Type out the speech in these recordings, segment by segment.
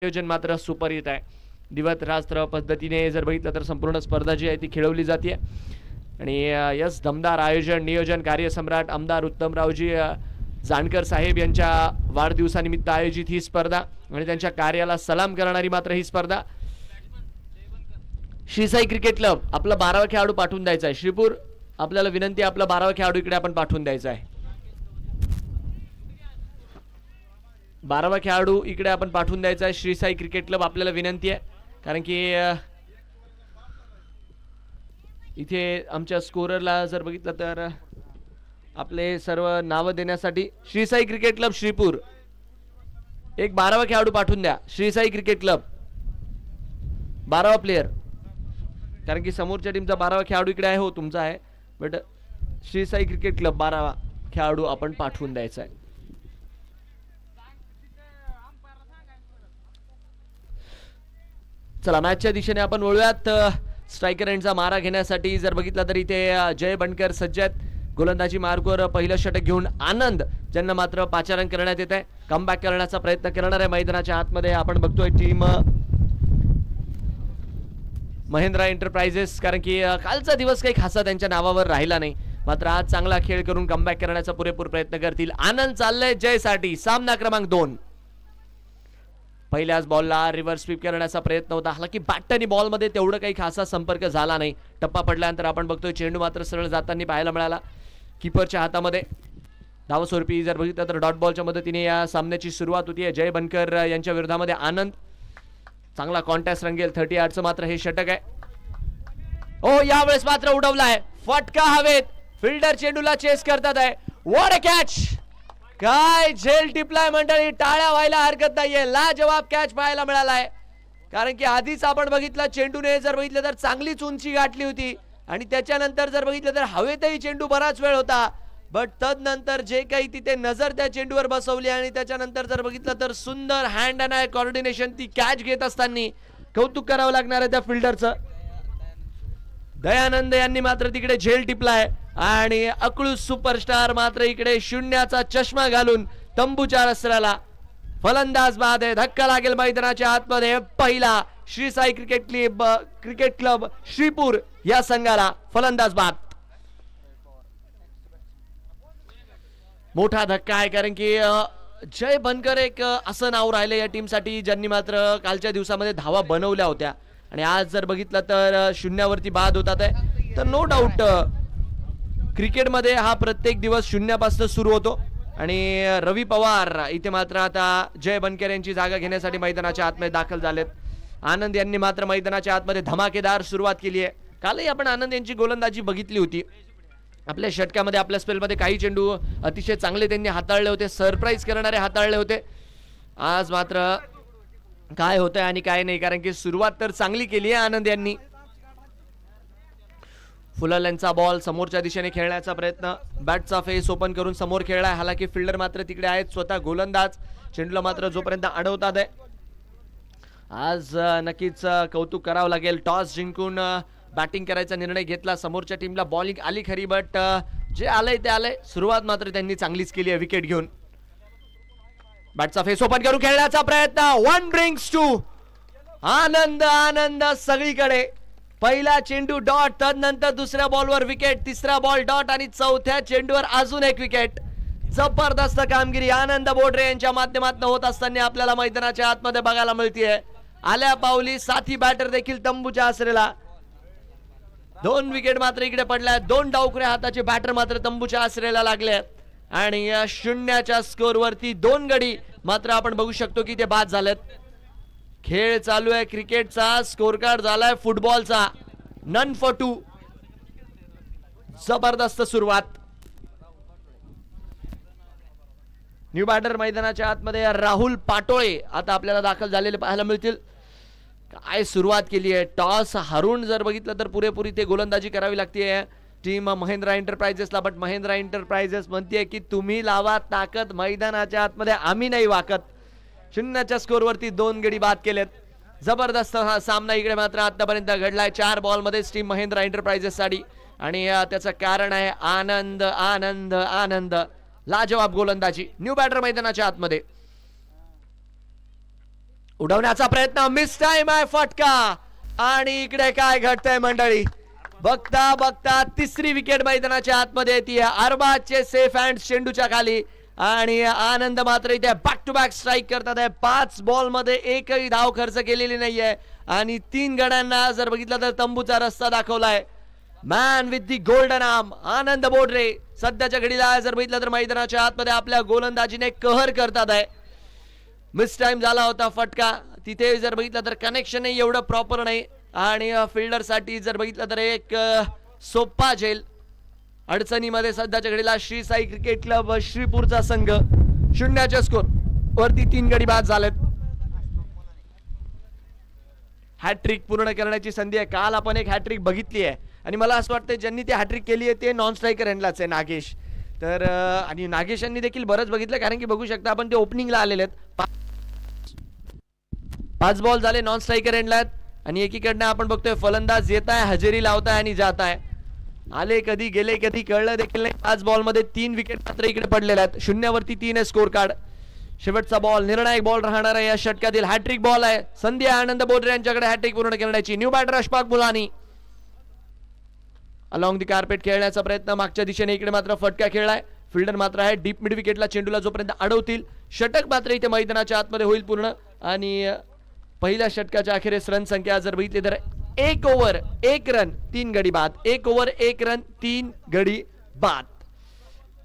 नियोजन मात्र super hit आहे. दिवस रात्र पद्धतीने जर बघितलं तर संपूर्ण स्पर्धा जी आहे ती खेळवली जाते आणि यस दमदार आयोजन नियोजन कार्यसम्राट आमदार उत्तमरावजी जानकर साहेब यांच्या वाढदिवसानिमित्त आयोजित ही स्पर्धा आणि त्यांच्या कार्याला सलाम करणारी मात्र ही स्पर्धा. श्रीसाई क्रिकेट क्लब आपला 12वा खेळाडू पाठवून द्यायचा आहे. श्रीपूर आपल्याला विनंती आहे आपला 12वा खेळाडू इकडे आपण पाठवून द्यायचा आहे. 12वा खेळाडू इकडे आपण पाठवून द्यायचा आहे. श्रीसाई क्रिकेट क्लब आपल्याला विनंती आहे कारण की इथे आमच्या स्कोररला जर बघितलं तर आपले सर्व नाव देण्यासाठी श्रीसाई क्रिकेट क्लब श्रीपूर एक 12वा खेळाडू पाठवून द्या. श्रीसाई क्रिकेट क्लब 12वा प्लेयर कारण की समोरच्या टीमचा 12वा खेळाडू इकडे आहे. हो तुमचा आहे बट श्रीसाई क्रिकेट क्लब 12वा खेळाडू आपण पाठवून द्यायचा आहे. चला मॅचच्या दिशेने आपण वळूयात. स्ट्रायकर एंडचा मारा घेण्यासाठी जर बघितलं तर इथे जय बनकर सज्ज आहेत. गोलंदाजी मार्गवर पहिलं षटक घेऊन आनंद ज्यांना मात्र पाचारण करण्यात येत आहे. कमबॅक करण्याचा प्रयत्न करणार आहे मैदानाच्या आतमध्ये. आपण बघतोय टीम महिंद्रा एंटरप्राइजेस कारण की कालचा दिवस काही खासा त्यांच्या नावावर राहिला नाही मात्र आज चांगला खेळ करून कमबॅक करण्याचा पुरेपूर प्रयत्न करतील. आनंद चाललंय जयसाठी. सामना क्रमांक 2. पहिल्याच बॉलला रिव्हर्स स्वीप करण्याचा प्रयत्न होता. हालाकी बॅट आणि बॉलमध्ये तेवढं काही खासा संपर्क झाला नाही. टप्पा पडल्यानंतर आपण बघतोय चेंडू मात्र सरळ जाताना पाहायला मिळाला. कीपरच्या हातामध्ये धावस्वरूपी जर बघितलं तर डॉट बॉलच्या मदतीने या सामन्याची सुरुवात होती. जय बनकर यांच्या विरोधामध्ये आनंद. चांगला कॉन्टॅस्ट रंगेल. 30 यार्डचं मात्र हे षटक आहे. ओ यावेळेस मात्र उडवलाय फटका हवेत. फिल्डर चेंडूला चेस करतात आहे. What a catch. काय झेल टिपलाय मंडळी. टाळ्या व्हायला हरकत नाहीये. लाजवाब कॅच पाहायला मिळालाय कारण की आधीच आपण बघितलं चेंडूने जर बघितलं तर चांगलीच उंची गाठली होती आणि त्याच्यानंतर जर बघितलं तर हवेतही चेंडू बराच वेळ होता बट तदनंतर जे काही तिथे नजर त्या चेंडूवर बसवली आणि त्याच्यानंतर जर बघितलं तर सुंदर हँड अँड आय कोऑर्डिनेशन ती कॅच घेत असताना कौतुक करावं लागणार आहे त्या फिल्डरचं. दयानंद यांनी मात्र तिकडे झेल टिपलाय आणि अकळू सुपरस्टार मात्र इकडे शून्याचा चष्मा घालून तंबूच्या रस्त्याला. फलंदाज बाद आहे. धक्का लागेल मैदानाच्या आतमध्ये. पहिला श्रीसाई क्रिकेट क्लब श्रीपूर या संघाला फलंदाज बाद. मोठा धक्का आहे कारण की जय बनकर एक असं नाव राहिलं या टीमसाठी ज्यांनी मात्र कालच्या दिवसामध्ये धावा बनवल्या होत्या आणि आज जर बघितलं तर शून्यावरती बाद होतात आहे. तर नो डाऊट क्रिकेटमध्ये हा प्रत्येक दिवस शून्यापासून सुरू होतो आणि रवी पवार इथे मात्र आता जय बनकर यांची जागा घेण्यासाठी मैदानाच्या आतमध्ये दाखल झालेत. आनंद यांनी मात्र मैदानाच्या आतमध्ये धमाकेदार सुरुवात केली आहे. कालही आपण आनंद यांची गोलंदाजी बघितली होती. आपल्या षटकामध्ये आपल्या स्पेलमध्ये काही चेंडू अतिशय चांगले त्यांनी हाताळले होते. सरप्राईज करणारे हाताळले होते. आज मात्र काय होतंय आणि काय नाही कारण की सुरुवात तर चांगली केली आहे आनंद यांनी. फुलल यांचा बॉल समोरच्या दिशेने खेळण्याचा प्रयत्न. बॅटचा फेस ओपन करून समोर खेळलाय. हालाकी फिल्डर मात्र तिकडे आहेत. स्वतः गोलंदाज चेंडूला मात्र जोपर्यंत अडवतात आहे. आज नक्कीच कौतुक करावं लागेल. टॉस जिंकून बॅटिंग करायचा निर्णय घेतला. समोरच्या टीमला बॉलिंग आली खरी बट जे आलंय ते आलंय. सुरुवात मात्र त्यांनी चांगलीच केली आहे विकेट घेऊन. बॅटचा फेस ओपन करून खेळण्याचा प्रयत्न. 1 ब्रिंग्स 2. आनंद आनंद सगळीकडे. पहिला चेंडू डॉट. तदनंतर दुसऱ्या बॉलवर विकेट. तिसरा बॉल डॉट आणि चौथ्या चेंडूवर अजून एक विकेट. जबरदस्त कामगिरी आनंद बोडरे यांच्या माध्यमातून होत असताना आपल्याला मैदानाच्या आतमध्ये बघायला मिळतीये. आल्या पावली साथी बॅटर देखील तंबूच्या आसरेला. 2 विकेट मात्र इकडे पडल्या. 2 डावखुऱ्या हाताचे बॅटर मात्र तंबूच्या आसरेला लागले आणि या शून्याच्या स्कोरवरती 2 गडी मात्र आपण बघू शकतो की ते बाद झालेत. खेळ चालू आहे क्रिकेटचा. स्कोर कार्ड झालाय फुटबॉलचा. None for 2. जबरदस्त सुरुवात. न्यू बॅटर मैदानाच्या आतमध्ये राहुल पाटोळे आता आपल्याला दाखल झालेले पाहायला मिळतील. काय सुरुवात केली आहे. टॉस हारून जर बघितलं तर पुरेपुरी ते गोलंदाजी करावी लागते टीम महिंद्रा एंटरप्राइजेसला बट महिंद्रा एंटरप्राइजेस म्हणते की तुम्ही लावा ताकद मैदानाच्या आतमध्ये आम्ही नाही वाकत. शून्याच्या स्कोरवरती 2 गडी बाद केलेत. जबरदस्त हा सामना इकडे मात्र आतापर्यंत घडलाय. 4 बॉलमध्ये टीम महिंद्रा एंटरप्राइजेस साठी आणि त्याचं कारण आहे आनंद आनंद आनंद. लाजवाब गोलंदाजी. न्यू बॅटर मैदानाच्या आतमध्ये. उडवण्याचा प्रयत्न, मिस टाइम आहे फटका. आणि इकडे काय घडतंय मंडळी, बघता बघता तिसरी विकेट मैदानाच्या आतमध्ये येते. अरबाजचे सेफ हँड चेंडूच्या खाली आणि आनंद मात्र इथे बॅक टू बॅक स्ट्राईक करतात आहे. 5 बॉल मध्ये एकही धाव खर्च केलेली नाहीये आणि 3 गड्यांना जर बघितलं तर तंबूचा रस्ता दाखवलाय. Man with the golden arm Anand Bodre सध्याच्या घडीला जर बघितलं तर मैदानाच्या आतमध्ये आपल्या गोलंदाजीने कहर करतात आहे. मिस टाइम झाला होता फटका, तिथे जर बघितलं तर कनेक्शन एवढं प्रॉपर नाही आणि फिल्डर साठी जर बघितलं तर एक सोपा झेल. अडचणीमध्ये सध्याच्या घडीला श्री साई क्रिकेट क्लब श्रीपूरचा संघ 0च्या स्कोर वरती 3 गडी बाद झालेत. हॅट्रिक पूर्ण करण्याची संधी आहे. काल आपण एक हॅट्रिक बघितली आहे आणि मला असं वाटतं ज्यांनी ती हॅट्रिक केली आहे ते नॉन स्ट्रायकर हँडलाच आहे नागेश. तर आणि नागेश यांनी देखील बरंच बघितलं, कारण की बघू शकता आपण ते ओपनिंगला आलेले आहेत. 5 बॉल झाले नॉन स्ट्रायकर हँडला आणि एकीकडनं आपण बघतोय फलंदाज येत आहे, हजेरी लावताय आणि जात आहे. आले कधी गेले कधी कळलं देखील नाही. 5 बॉल मध्ये 3 विकेट मात्र इकडे पडलेल्या आहेत. 0वरती 3 आहे स्कोर कार्ड. शेवटचा बॉल निर्णायक बॉल राहणार आहे या षटकातील. हॅट्रिक बॉल आहे, संधी आहे आनंद बोडरे यांच्याकडे हॅट्रिक पूर्ण करण्याची. New batter Ashfaq Mulani along the carpet खेळण्याचा प्रयत्न मागच्या दिशेने, इकडे मात्र फटका खेळलाय. फिल्डर मात्र आहे डीप मिड विकेटला, चेंडूला जोपर्यंत अडवतील षटक मात्र इथे मैदानाच्या आतमध्ये होईल पूर्ण. आणि पहिल्या षटकाच्या अखेरीस रन संख्या जर बघितली तर 1 ओव्हर 1 रन 3 गडी बाद. 1 ओव्हर 1 रन 3 गडी बाद.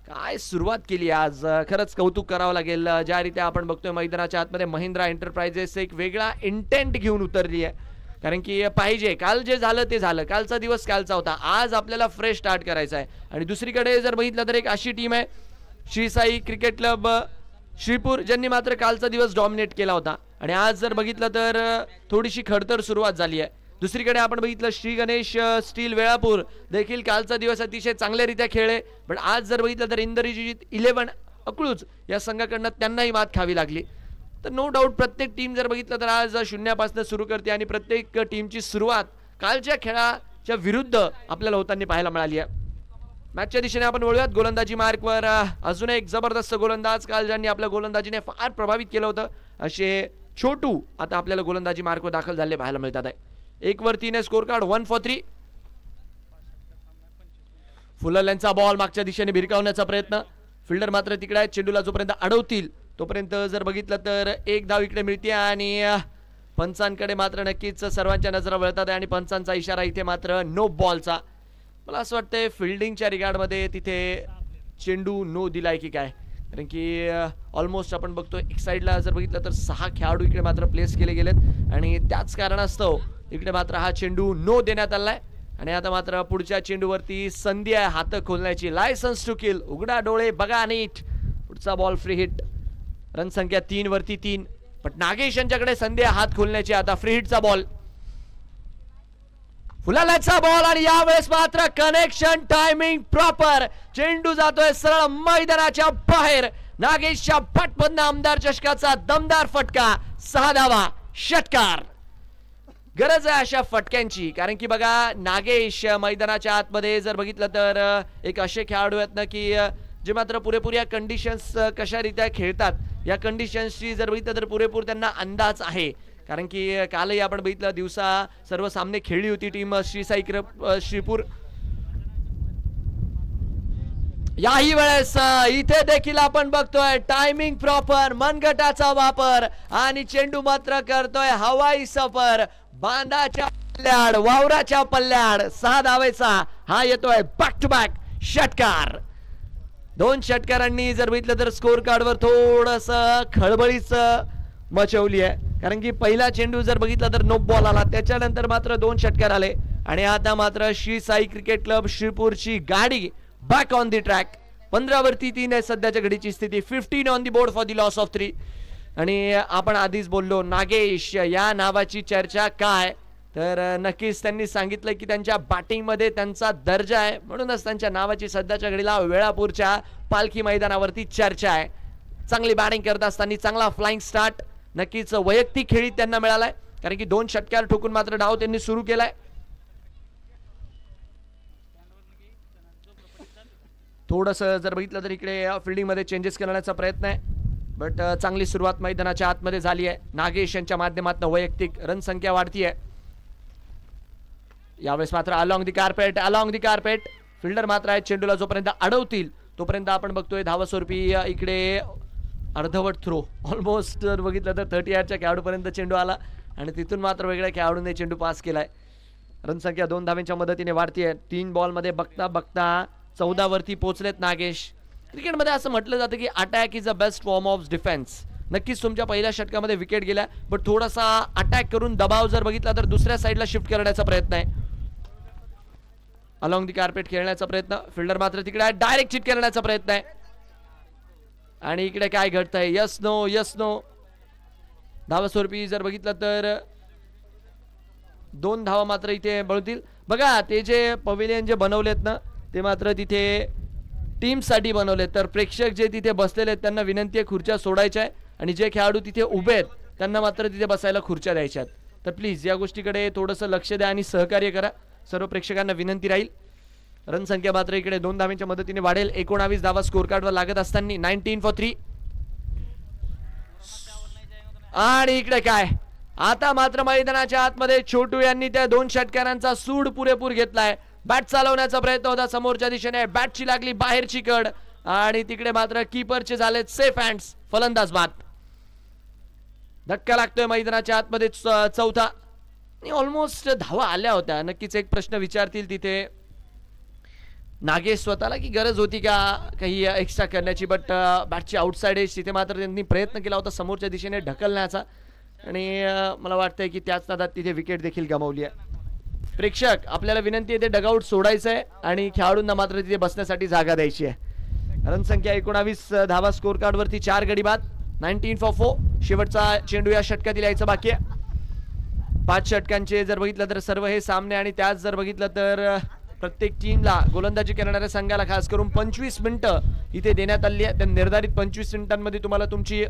काय सुरुवात केली आज, खरंच कौतुक करावं लागेल. ज्या रीत्या आपण बघतोय मैदानाच्या आतमध्ये महिंद्रा एंटरप्राइजेस एक वेगळा इंटेंट घेऊन उतरली आहे. कारण की पाहिजे, काल जे झालं ते झालं, कालचा दिवस कालचा होता. आज आपल्याला फ्रेश स्टार्ट करायचा आहे. आणि दुसरीकडे जर बघितलं तर एक अशी टीम आहे श्री साई क्रिकेट क्लब श्रीपूर, ज्यांनी मात्र कालचा दिवस डॉमिनेट केला होता आणि आज जर बघितलं तर थोडीशी खडतर सुरुवात झाली आहे. दुसरीकडे आपण बघितलं श्री गणेश स्टील वेळापूर देखील कालचा दिवस अतिशय चांगल्यारीत्या खेळले, पण आज जर बघितलं तर इंद्रजित 11 अकलूज या संघाकडनं त्यांनाही मात खावी लागली. तर नो डाऊट प्रत्येक टीम जर बघितलं तर आज 0पासून सुरू करते आणि प्रत्येक टीमची सुरुवात कालच्या खेळाच्या विरुद्ध आपल्याला होताना पाहायला मिळाली आहे. मॅचच्या दिशेने आपण वळूयात. गोलंदाजी मार्कवर अजून एक जबरदस्त गोलंदाज काल ज्यांनी आपल्या गोलंदाजीने फार प्रभावित केलं होतं असे छोटू आता आपल्याला गोलंदाजी मार्कवर दाखल झाले पाहायला मिळतात आहे. 1 वर 3 स्कोर कार्ड 1 for 3. फुलर यांचा बॉल मागच्या दिशेने भिरकावण्याचा प्रयत्न, फिल्डर मात्र तिकडे आहे. चेंडूला जोपर्यंत अडवतील तोपर्यंत जर बघितलं तर 1 धाव इकडे मिळते आणि पंचांकडे मात्र नक्कीच सर्वांच्या नजरा वळतात आणि पंचांचा इशारा इथे मात्र नो बॉलचा. मला असं वाटतंय फिल्डिंगच्या रिगार्डमध्ये तिथे चेंडू नो दिलाय की काय, कारण की ऑलमोस्ट आपण बघतोय एक साईडला जर बघितलं तर 6 खेळाडू इकडे मात्र प्लेस केले गेलेत आणि त्याच कारणास्तव इकडे मात्र हा चेंडू नो देण्यात आलाय. आणि आता मात्र पुढच्या चेंडूवरती संधी आहे हात खोलण्याची. लायसन्स टू किल, उघडा डोळे बघा नीट. पुढचा बॉल फ्री हिट, रन संख्या 3 वरती 3. पण नागेश यांच्याकडे संधी आहे हात खोलण्याची. आता फ्री हिटचा बॉल, फुलालाचा बॉल आणि यावेळेस मात्र कनेक्शन टायमिंग प्रॉपर. चेंडू जातोय सरळ मैदानाच्या बाहेर. नागेशच्या पटमधनं आमदार चषकाचा दमदार फटका. 6 धावा, षटकार. गरज आहे अशा फटक्यांची, कारण की बघा नागेश मैदानाच्या आतमध्ये जर बघितलं तर एक असे खेळाडू आहेत ना की जे मात्र पुरेपूर या कंडिशन्स कशा रीत्या खेळतात या कंडिशन्सची जर बघितलं तर पुरेपूर त्यांना अंदाज आहे. कारण की कालही आपण बघितलं दिवसा सर्व सामने खेळली होती टीम श्री साई श्रीपूर. याही वेळेस इथे देखील आपण बघतोय टायमिंग प्रॉपर, मनगटाचा वापर आणि चेंडू मात्र करतोय हवाई सफर. बांधाच्या पल्ल्याड, वावराच्या पल्ल्याड 6 धावेचा हा येतोय बॅक टू बॅक षटकार. 2 षटकारांनी जर बघितलं तर स्कोर कार्डवर थोडस खळबळीच मचवली आहे, कारण की पहिला चेंडू जर बघितला तर नो बॉल आला, त्याच्यानंतर मात्र 2 षटकार आले आणि आता मात्र श्री साई क्रिकेट क्लब श्रीपूरची गाडी बॅक ऑन दी ट्रॅक. 15 वरती 3 आहे सध्याच्या घडीची स्थिती. 15 on the board for the loss of 3. आणि आपण आधीच बोललो नागेश या नावाची चर्चा काय, तर नक्कीच त्यांनी सांगितलं की त्यांच्या बॅटिंगमध्ये त्यांचा दर्जा आहे, म्हणूनच त्यांच्या नावाची सध्याच्या घडीला वेळापूरच्या पालखी मैदानावरती चर्चा आहे. चांगली बॅटिंग करत असताना चांगला फ्लाइंग स्टार्ट नक्कीच वैयक्तिक खेळीत त्यांना मिळालाय, कारण की 2 षटकार ठोकून मात्र डाव त्यांनी सुरू केलाय. थोडंसं जर बघितलं तर इकडे फिल्डिंग मध्ये चेंजेस करण्याचा प्रयत्न आहे. बट चांगली सुरुवात मैदानाच्या आतमध्ये झाली आहे. नागेश यांच्या माध्यमातून वैयक्तिक रन संख्या वाढतीये. यावेळेस मात्र अलॉंग दी कार्पेट फिल्डर मात्र आहे. चेंडूला जोपर्यंत अडवतील तोपर्यंत आपण बघतोय धावस्वरूपी इकडे अर्धवट थ्रो. ऑलमोस्ट जर बघितलं तर 30 यार्डच्या खेळाडूपर्यंत चेंडू आला आणि तिथून मात्र वेगळ्या खेळाडूने चेंडू पास केलाय. रन संख्या 2 धावांच्या मदतीने वाढतीये. 3 बॉलमध्ये बघता बघता 14 वरती पोहोचलेत नागेश. क्रिकेटमध्ये असं म्हटलं जातं की attack is a best form of defence. नक्कीच तुमच्या पहिल्या षटकामध्ये विकेट गेल्या, बट थोडासा अटॅक करून दबाव जर बघितला तर दुसऱ्या साईडला शिफ्ट करण्याचा प्रयत्न आहे. अलॉंग दी कार्पेट खेळण्याचा प्रयत्न. फिल्डर मात्र तिकडे डायरेक्ट चिट करण्याचा प्रयत्न आहे. आणि इकडे काय घडतंय? Yes no. धावस्वरूपी जर बघितलं तर 2 धावा मात्र इथे बळतील. बघा ते जे पवेलियन जे बनवलेत ना ते मात्र तिथे टीमसाठी बनवलेत. तर प्रेक्षक जे तिथे बसलेले आहेत त्यांना विनंती आहे खुर्च्या सोडायच्या आहे आणि जे खेळाडू तिथे उभे आहेत त्यांना मात्र तिथे बसायला खुर्च्या द्यायच्या आहेत. तर प्लीज या गोष्टीकडे थोडंसं लक्ष द्या आणि सहकार्य करा. सर्व प्रेक्षकांना विनंती राहील. रन संख्या मात्र इकडे 2 धावांच्या मदतीने वाढेल. 19 धावा स्कोर कार्डवर लागत असताना 19 for 3. आणि इकडे काय आता मात्र मैदानाच्या आतमध्ये छोटू यांनी त्या 2 षटकारांचा सूड पुरेपूर घेतलाय. बॅट चालवण्याचा प्रयत्न होता समोरच्या दिशेने. बॅटची लागली बाहेरची कड आणि तिकडे मात्र कीपरचे झालेत सेफ हँड्स. फलंदाज बाद. धक्का लागतोय मैदानाच्या आतमध्ये. चौथा. ऑलमोस्ट धावा आल्या होत्या. नक्कीच एक प्रश्न विचारतील तिथे नागेश स्वतःला की गरज होती का काही एक्स्ट्रा करण्याची, बट बॅटची आउटसाइड एज तिथे मात्र त्यांनी प्रयत्न केला होता समोरच्या दिशेने ढकलण्याचा आणि मला वाटतंय की त्याच नादात तिथे विकेट देखील गमावली आहे. प्रेक्षक आपल्याला विनंती आहे ते डगआउट सोडायचं आहे आणि खेळाडूंना मात्र तिथे बसण्यासाठी जागा द्यायची आहे. रन संख्या 19 धावा स्कोर कार्ड वरती. 4 गडी बाद. 19 for 4. शेवटचा चेंडू या षटकात यायचा बाकी आहे. 5 षटकांचे जर बघितलं तर सर्व हे सामने आणि त्याच जर बघितलं तर प्रत्येक टीमला गोलंदाजी करणाऱ्या संघाला खास करून 25 मिनिटं इथे देण्यात आली आहे. त्या निर्धारित 25 मिनिटांमध्ये तुम्हाला तुमची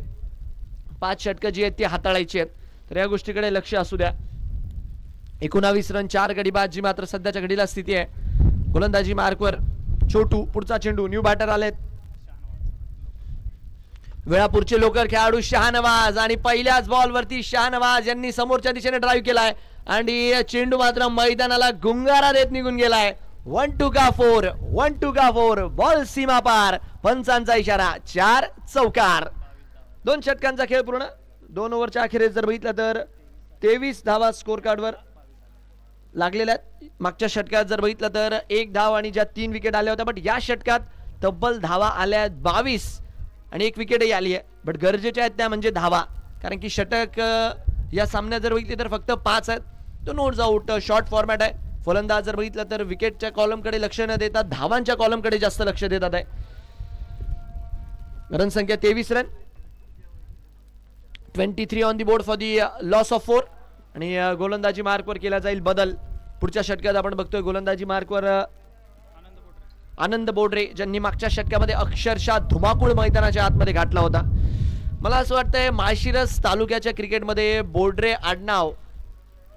5 षटकं जी आहेत ती हाताळायची आहेत. तर या गोष्टीकडे लक्ष असू द्या. 19 रन 4 गडी बाद जी मात्र सध्याच्या घडीला स्थिती आहे. गोलंदाजी मार्कवर छोटू. पुढचा चेंडू. न्यू बॅटर आलेत वेळापूरचे लोकर खेळाडू शहानवाज आणि पहिल्याच बॉलवरती शहानवाज यांनी समोरच्या दिशेने ड्राईव्ह केलाय आणि चेंडू मात्र मैदानाला गुंगारा देत निघून गेलाय. 1-2 का 4. बॉल सीमा पार. पंचांचा इशारा. 4 चौकार. 2 षटकांचा खेळ पूर्ण. 2 ओव्हरच्या अखेरीस जर बघितलं तर 23 धावा स्कोर कार्डवर लागलेल्या आहेत. मागच्या षटकात जर बघितलं तर 1 धाव आणि ज्या 3 विकेट आल्या होत्या, बट या षटकात तब्बल धावा आल्या 22 आणि 1 विकेटही आली आहे. बट गरजेच्या आहेत त्या म्हणजे धावा, कारण की षटक या सामन्यात जर बघितली तर फक्त 5 आहेत. तो नोट्स आउट शॉर्ट फॉर्मॅट आहे. फलंदाज जर बघितलं तर विकेटच्या कॉलमकडे लक्ष न देता धावांच्या कॉलमकडे जास्त लक्ष देतात आहे. रन संख्या 23 run. 23 on the board for the loss of 4 आणि गोलंदाजी मार्कवर केला जाईल बदल. पुढच्या षटकात आपण बघतोय गोलंदाजी मार्कवर आनंद बोडरे ज्यांनी मागच्या षटकामध्ये अक्षरशः धुमाकूळ मैदानाच्या आतमध्ये घातला होता. मला असं वाटतंय माळशिरस तालुक्याच्या क्रिकेटमध्ये बोडरे आडनाव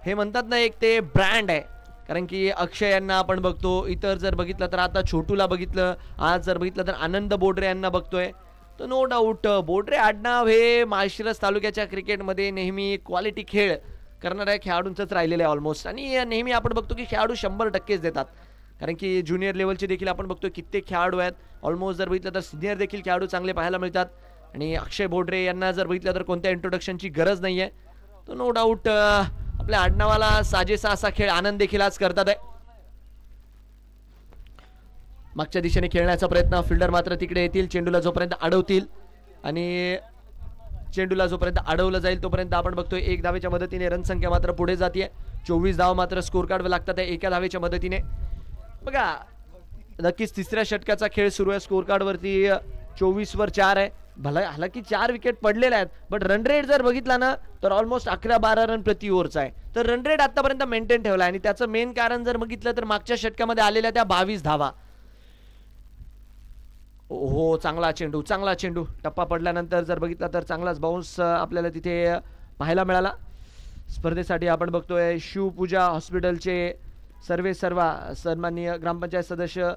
हे म्हणतात ना एक ते ब्रँड आहे. कारण की अक्षय यांना आपण बघतो, इतर जर बघितलं तर आता छोटूला बघितलं, आज जर बघितलं तर आनंद बोडरे यांना बघतोय. तर नो डाऊट बोडरे आडनाव हे माळशिरस तालुक्याच्या क्रिकेटमध्ये नेहमी क्वालिटी खेळ करणाऱ्या खेळाडूंचंच राहिलेलं आहे ऑलमोस्ट. आणि नेहमी आपण बघतो की खेळाडू 100% देतात. कारण की ज्युनियर लेवलचे देखील आपण बघतो कित्येक खेळाडू आहेत. ऑलमोस्ट जर बघितलं तर सिनियर देखील खेळाडू चांगले पाहायला मिळतात. आणि अक्षय बोडरे यांना जर बघितलं तर कोणत्या इंट्रोडक्शनची गरज नाही आहे. तर नो डाऊट आपल्या आडनावाला साजेसा असा खेळ आनंद देखील आज करतात आहे. मागच्या दिशेने खेळण्याचा प्रयत्न. फिल्डर मात्र तिकडे येतील, चेंडूला जोपर्यंत अडवतील आणि चेंडूला जोपर्यंत अडवलं जाईल तोपर्यंत आपण बघतोय 1 धावेच्या मदतीने रन संख्या मात्र पुढे जाते. 24 धाव मात्र स्कोर कार्डवर लागतात आहे 1 धावेच्या मदतीने. बघा नक्कीच तिसऱ्या षटकाचा खेळ सुरू आहे. स्कोर कार्डवरती 24 वर 4 आहे. भला हालाकी 4 विकेट पडलेल्या आहेत, बट रन रेट जर बघितला ना तर ऑलमोस्ट 11-12 रन प्रति ओव्हरचा आहे. तर रन रेट आतापर्यंत मेंटेन ठेवला आणि त्याचं मेन कारण जर बघितलं तर मागच्या षटकामध्ये आलेल्या त्या 22 धावा. हो चांगला चेंडू. टप्पा पडल्यानंतर जर बघितला तर चांगलाच बाउन्स आपल्याला तिथे पाहायला मिळाला. स्पर्धेसाठी आपण बघतोय शिवपूजा हॉस्पिटलचे सर्वा सन्माननीय ग्रामपंचायत सदस्य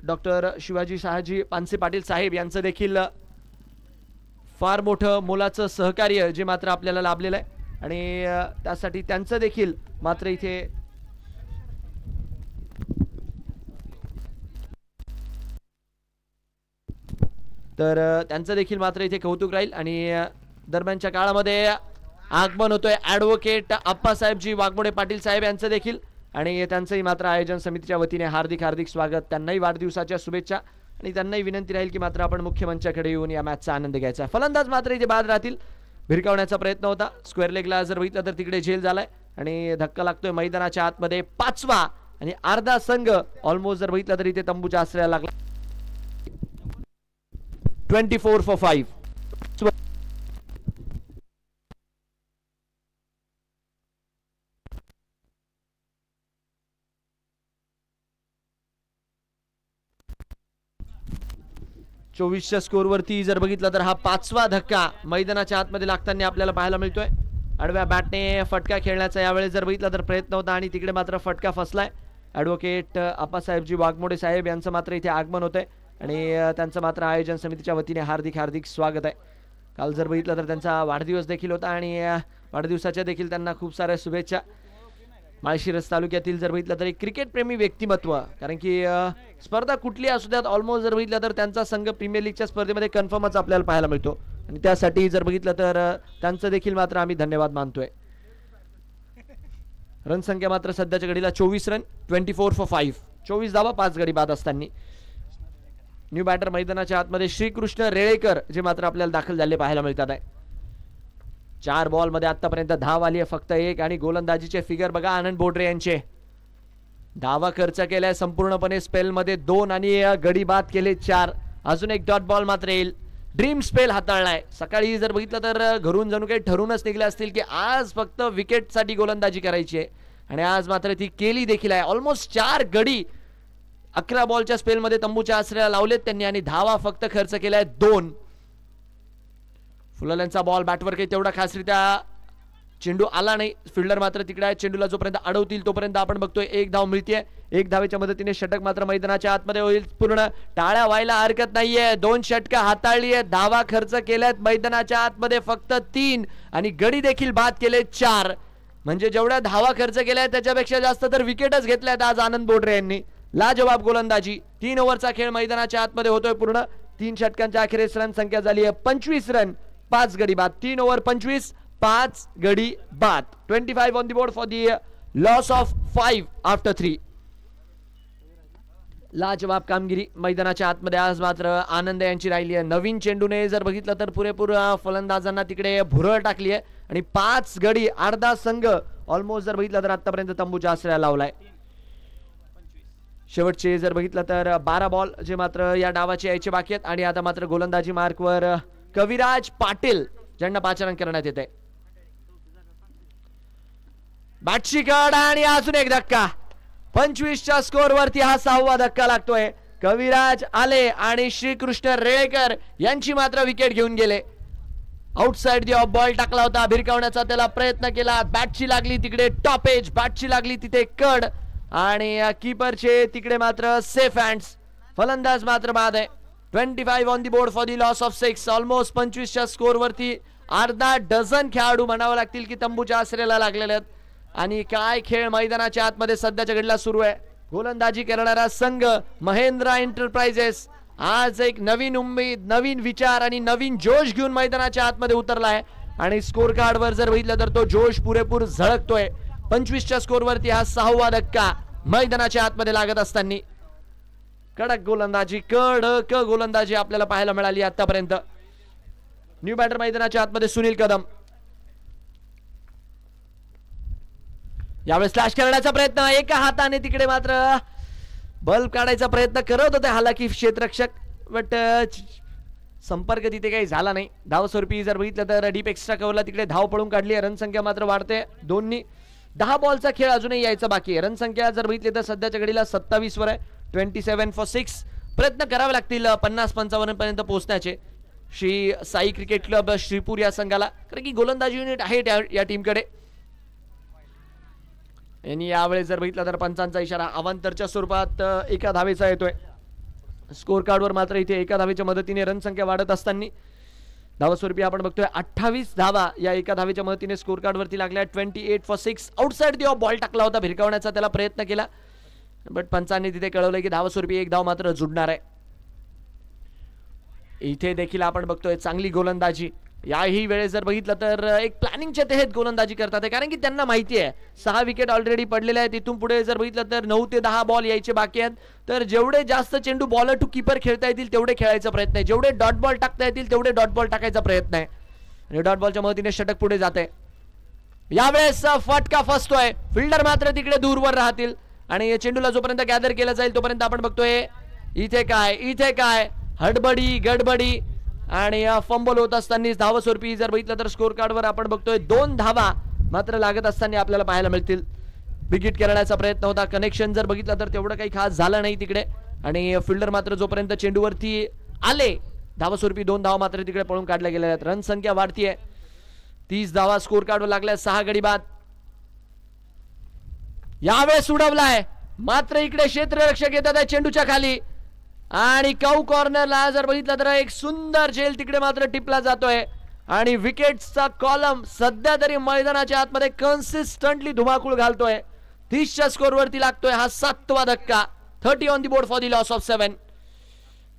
डॉक्टर शिवाजी शहाजी पानसे पाटील साहेब यांचं देखील फार मोठं मोलाचं सहकार्य जे मात्र आपल्याला लाभलेलं आहे आणि त्यासाठी त्यांचं देखील मात्र इथे तर त्यांचं देखील मात्र इथे कौतुक राहील आणि दरम्यानच्या काळामध्ये आगमन होतोय ॲडव्होकेट आप्पासाहेबजी वाघमोडे पाटील साहेब यांचं देखील आणि त्यांचंही मात्र आयोजन समितीच्या वतीने हार्दिक हार्दिक स्वागत. त्यांनाही वाढदिवसाच्या शुभेच्छा आणि त्यांनाही विनंती राहील की मात्र आपण मुख्य मंचाकडे येऊन या मॅचचा आनंद घ्यायचा. फलंदाज मात्र इथे बाद राहतील. भिरकावण्याचा प्रयत्न होता, स्क्वेअर लेगला जर बघितलं तर तिकडे झेल झालाय आणि धक्का लागतोय मैदानाच्या आतमध्ये. 5वा आणि अर्धा संघ ऑलमोस्ट जर बघितलं तर इथे तंबूच्या आश्रयाला लागला. 24 for 5. 24च्या स्कोअरवरती जर बघितलं तर हा 5वा धक्का मैदानाच्या आतमध्ये लागताना आपल्याला पाहायला मिळतोय. आडव्या बॅटने फटका खेळण्याचा यावेळेस जर बघितलं तर प्रयत्न होता आणि तिकडे मात्र फटका फसलाय. ॲडव्होकेट आप्पासाहेबजी वाघमोडे साहेब यांचं मात्र इथे आगमन होतंय आणि त्यांचं मात्र आयोजन समितीच्या वतीने हार्दिक हार्दिक स्वागत आहे. काल जर बघितलं तर त्यांचा वाढदिवस देखील होता आणि वाढदिवसाच्या देखील त्यांना खूप साऱ्या शुभेच्छा. माळशिरस तालुक्यातील जर बघितलं तर एक क्रिकेटप्रेमी व्यक्तिमत्व, कारण की स्पर्धा कुठली असू द्यात ऑलमोस्ट जर बघितलं तर त्यांचा संघ प्रीमियर लीगच्या स्पर्धेमध्ये कन्फर्मच आपल्याला पाहायला मिळतो आणि त्यासाठी जर बघितलं तर त्यांचं देखील मात्र आम्ही धन्यवाद मानतोय. रन संख्या मात्र सध्याच्या घडीला 24 रन, 24 for 5. 24 धावा, 5 गडी बाद असताना न्यू बॅटर मैदानाच्या आतमध्ये श्रीकृष्ण रेळेकर जे मात्र आपल्याला दाखल झाले पाहायला मिळतात आहे. 4 बॉल मध्ये आतापर्यंत धाव आली आहे फक्त 1 आणि गोलंदाजीचे फिगर बघा आनंद बोडरे यांचे. धावा खर्च केलाय संपूर्णपणे स्पेल मध्ये 2 आणि गडी बाद केले 4. अजून एक डॉट बॉल मात्र येईल. ड्रीम स्पेल हाताळलाय. सकाळी जर बघितलं तर घरून जणू काही ठरूनच निघले असतील की आज फक्त विकेट साठी गोलंदाजी करायची आहे आणि आज मात्र ती केली देखील आहे. ऑलमोस्ट 4 गडी 11 बॉलच्या स्पेल मध्ये तंबूच्या आश्रयाला लावलेत त्यांनी आणि धावा फक्त खर्च केलाय 2. फुलाल्यांचा बॉल बॅटवर काही तेवढा खासरित्या चेंडू आला नाही. फिल्डर मात्र तिकडे आहे. चेंडूला जोपर्यंत अडवतील तोपर्यंत आपण बघतोय 1 धाव मिळते. 1 धावेच्या मदतीने षटक मात्र मैदानाच्या आतमध्ये होईल. पूर्ण टाळ्या व्हायला हरकत नाहीये. 2 षटकं हाताळली आहेत. धावा खर्च केल्यात मैदानाच्या आतमध्ये फक्त 3 आणि गडी देखील बाद केले 4. म्हणजे जेवढ्या धावा खर्च केल्या त्याच्यापेक्षा जास्त तर विकेटच घेतल्यात आज आनंद बोडरे यांनी. लाजवाब गोलंदाजी. 3 ओव्हरचा खेळ मैदानाच्या आतमध्ये होतोय पूर्ण. 3 षटकांच्या अखेरीस रन संख्या झाली आहे 25 रन, 5 गडी बाद. 3 ओव्हर 25, 5 गडी बाद. 25 on the board for the loss of 5 after 3. लाजवाब कामगिरी मैदानाच्या आतमध्ये आज मात्र आनंद यांची राहिली आहे. नवीन चेंडूने जर बघितलं तर पुरेपूर फलंदाजांना तिकडे भुरळ टाकली आहे आणि 5 गडी अर्धा संघ ऑलमोस्ट जर बघितलं तर आतापर्यंत तंबूच्या आश्रयाला लावलाय. शेवटचे जर बघितलं तर 12 बॉल जे मात्र या डावाचे यायचे बाकी आहेत आणि आता मात्र गोलंदाजी मार्कवर कविराज पाटील ज्यांना 5 रन करण्यात येते. बॅटची कड आणि अजून एक धक्का. 25च्या स्कोअर वरती हा 6वा धक्का लागतोय. कविराज आले आणि श्रीकृष्ण रेळेकर यांची मात्र विकेट घेऊन गेले. आउटसाइड दी ऑफ बॉल टाकला होता. भिरकावण्याचा त्याला प्रयत्न केला. बॅटची लागली तिकडे टॉप एज. बॅटची लागली तिथे कड आणि कीपरचे तिकडे मात्र सेफ हँड्स. फलंदाज मात्र बाद आहे. 25 on the board for the loss of 6. Almost 25च्या स्कोअर वरती अर्धा डझन खेळाडू म्हणावं लागतील की तंबूच्या आश्रयाला लागलेले आहेत आणि काय खेळ मैदानाच्या आतमध्ये सध्याच्या घडीला सुरू आहे. गोलंदाजी करणारा संघ महेंद्र एंटरप्राइजेस आज एक नवीन उमेद, नवीन विचार आणि नवीन जोश घेऊन मैदानाच्या आतमध्ये उतरला आहे आणि स्कोर कार्डवर जर बघितलं तर तो जोश पुरेपूर झळकतोय. 25च्या स्कोअर वरती हा 6वा धक्का मैदानाच्या आतमध्ये लागत असताना कडक गोलंदाजी, कडक गोलंदाजी आपल्याला पाहायला मिळाली आतापर्यंत. न्यू बॅटर मैदानाच्या आतमध्ये सुनील कदम. यावेळेस स्लॅश करण्याचा प्रयत्न. एका हाताने तिकडे मात्र बल्ब काढायचा प्रयत्न करत होते हालाकी क्षेत्ररक्षक, बट संपर्क तिथे काही झाला नाही. धावस्वरूपी जर बघितलं तर डीप एक्स्ट्रा कव्हरला तिकडे धाव पळून काढली. रन संख्या मात्र वाढते. दोन्ही 10 बॉलचा खेळ अजूनही यायचा बाकी आहे. रन संख्या जर बघितली तर सध्याच्या घडीला 27 वर आहे. 27 for 6. प्रयत्न करावे लागतील 50-55 पर्यंत पोहोचण्याचे श्री साई क्रिकेट क्लब श्रीपूर या संघाला, कारण की गोलंदाजी युनिट आहे या टीमकडे. यांनी यावेळेस जर बघितलं तर पंचांचा इशारा अवांतरच्या स्वरूपात एका धावेचा येतोय. स्कोर कार्डवर मात्र इथे एका धावेच्या मदतीने रन संख्या वाढत असताना धावस्वरूपी आपण बघतोय 28 धावा या एका धावेच्या मदतीने स्कोर कार्ड वरती लागल्या. 28 for 6 outside the of ball टाकला होता, भिरकावण्याचा त्याला प्रयत्न केला, बट पंचांनी तिथे कळवलं की धावस्वरूपी एक धाव मात्र जुडणार आहे. इथे देखील आपण बघतोय चांगली गोलंदाजी. याही वेळेस जर बघितलं तर एक प्लॅनिंगच्या तहत गोलंदाजी करतात आहे, कारण की त्यांना माहिती आहे 6 विकेट ऑलरेडी पडलेले आहेत. इथून पुढे जर बघितलं तर 9 ते 10 बॉल यायचे बाकी आहेत. तर जेवढे जास्त चेंडू बॉलर टू कीपर खेळता येतील तेवढे खेळायचा प्रयत्न आहे, जेवढे डॉट बॉल टाकता येतील तेवढे डॉट बॉल टाकायचा प्रयत्न आहे. आणि डॉट बॉलच्या मदतीने षटक पुढे जाते. यावेळेस फटका फसतोय, फिल्डर मात्र तिकडे दूरवर राहतील आणि चेंडूला जोपर्यंत गॅदर केला जाईल तोपर्यंत आपण बघतोय इथे काय हडबडी गडबडी आणि फंबल होत असताना धावस्वरूपी जर बघितलं तर स्कोर कार्डवर आपण बघतोय 2 धावा मात्र लागत असताना आपल्याला पाहायला मिळतील. विकेट करण्याचा प्रयत्न होता, कनेक्शन जर बघितलं तर तेवढं काही खास झालं नाही तिकडे आणि फिल्डर मात्र जोपर्यंत चेंडूवरती आले धावस्वरूपी 2 धावा मात्र तिकडे पळून काढल्या गेल्या आहेत. रन संख्या वाढतीये, 30 धावा स्कोर कार्डवर लागल्या, 6 गडी बाद. यावेळेस उडवलाय मात्र इकडे क्षेत्ररक्षक येतात आहे चेंडूच्या खाली आणि काऊ कॉर्नरला जर बघितलं तर एक सुंदर झेल तिकडे मात्र टिपला जातोय आणि विकेट्सचा कॉलम सध्या तरी मैदानाच्या आतमध्ये कन्सिस्टंटली धुमाकूळ घालतोय. 30च्या स्कोरवरती लागतोय हा 7वा धक्का. 30 on the board for the loss of 7.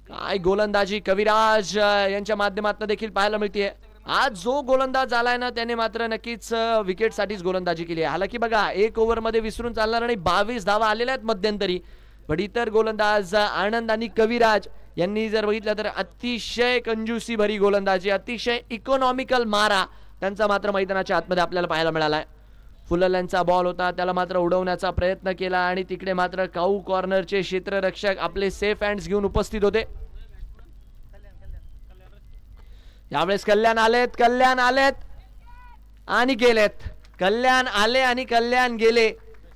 काय गोलंदाजी कविराज यांच्या माध्यमातून देखील पाहायला मिळते. आज जो गोलंदाज आलाय ना त्याने मात्र नक्कीच विकेट साठीच गोलंदाजी केली आहे. हालाकी बघा 1 ओव्हर मध्ये विसरून चालणार आणि 22 धावा आलेल्या आहेत मध्यंतरी, पण इतर गोलंदाज आनंद आणि कविराज यांनी जर बघितलं तर अतिशय कंजूसी भरी गोलंदाजी, अतिशय इकॉनॉमिकल मारा त्यांचा मात्र मैदानाच्या आतमध्ये आपल्याला पाहायला मिळालाय. फुलल्यांचा बॉल होता, त्याला मात्र उडवण्याचा प्रयत्न केला आणि तिकडे मात्र काऊ कॉर्नरचे क्षेत्ररक्षक आपले सेफ हँड्स घेऊन उपस्थित होते. यावेळेस कल्याण आलेत आणि गेलेत, कल्याण आले आणि कल्याण गेले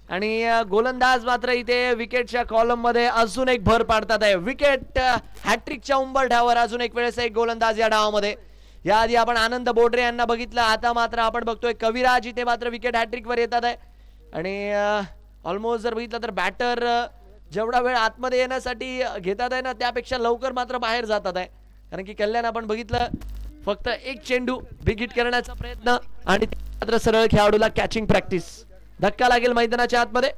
आणि गोलंदाज मात्र इथे विकेटच्या कॉलम मध्ये अजून एक भर पाडतात आहे. विकेट हॅट्रिकच्या उंबरठ्यावर अजून एक वेळेस एक गोलंदाज या डावामध्ये. याआधी आपण आनंद बोडरे यांना बघितलं, आता मात्र आपण बघतोय कविराज इथे मात्र विकेट हॅट्रिक वर येतात आहे आणि ऑलमोस्ट जर बघितलं तर बॅटर जेवढा वेळ आतमध्ये येण्यासाठी घेतात आहे ना त्यापेक्षा लवकर मात्र बाहेर जातात आहे, कारण की कल्याण आपण बघितलं फक्त एक चेंडू बिगिट करण्याचा प्रयत्न आणि मात्र सरळ खेळाडूला कॅचिंग प्रॅक्टिस. धक्का लागेल मैदानाच्या आतमध्ये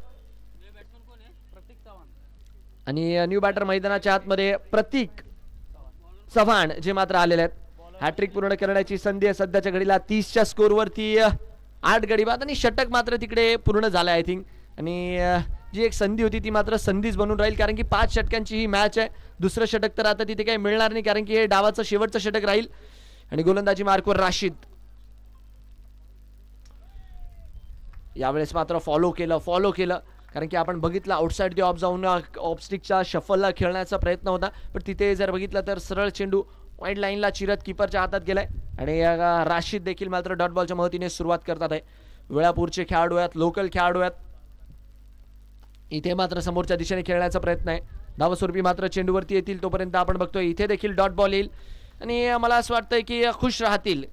आणि न्यू बॅटर मैदानाच्या आतमध्ये प्रतीक चव्हाण जे मात्र आलेले आहेत. हॅट्रिक पूर्ण करण्याची संधी आहे सध्याच्या घडीला. 30च्या स्कोरवरती 8 गडी बाद आणि षटक मात्र तिकडे पूर्ण झालं आय थिंक. आणि जी एक संधी होती ती मात्र संधीच बनून राहील, कारण की 5 षटकांची ही मॅच आहे. दुसरं षटक तर आता तिथे काही मिळणार नाही, कारण की हे डावाचं शेवटचं षटक राहील. आणि गोलंदाजी मार्कवर राशीद. यावेळेस मात्र फॉलो केलं कारण की आपण बघितलं आउटसाइड दी ऑफ जाऊन ऑफस्टिकच्या शफलला खेळण्याचा प्रयत्न होता, पण तिथे जर बघितलं तर सरळ चेंडू वाईड लाईनला चिरत किपरच्या हातात गेलाय आणि राशीद देखील मात्र डॉट बॉलच्या मदतीने सुरुवात करतात आहे. वेळापूरचे खेळाडू आहेत, लोकल खेळाडू आहेत. इथे मात्र समोरच्या दिशेने खेळण्याचा प्रयत्न आहे. धावस्वरूपी मात्र चेंडूवरती येतील तोपर्यंत आपण बघतोय इथे देखील डॉट बॉल येईल आणि मला असं वाटतंय की खुश राहतील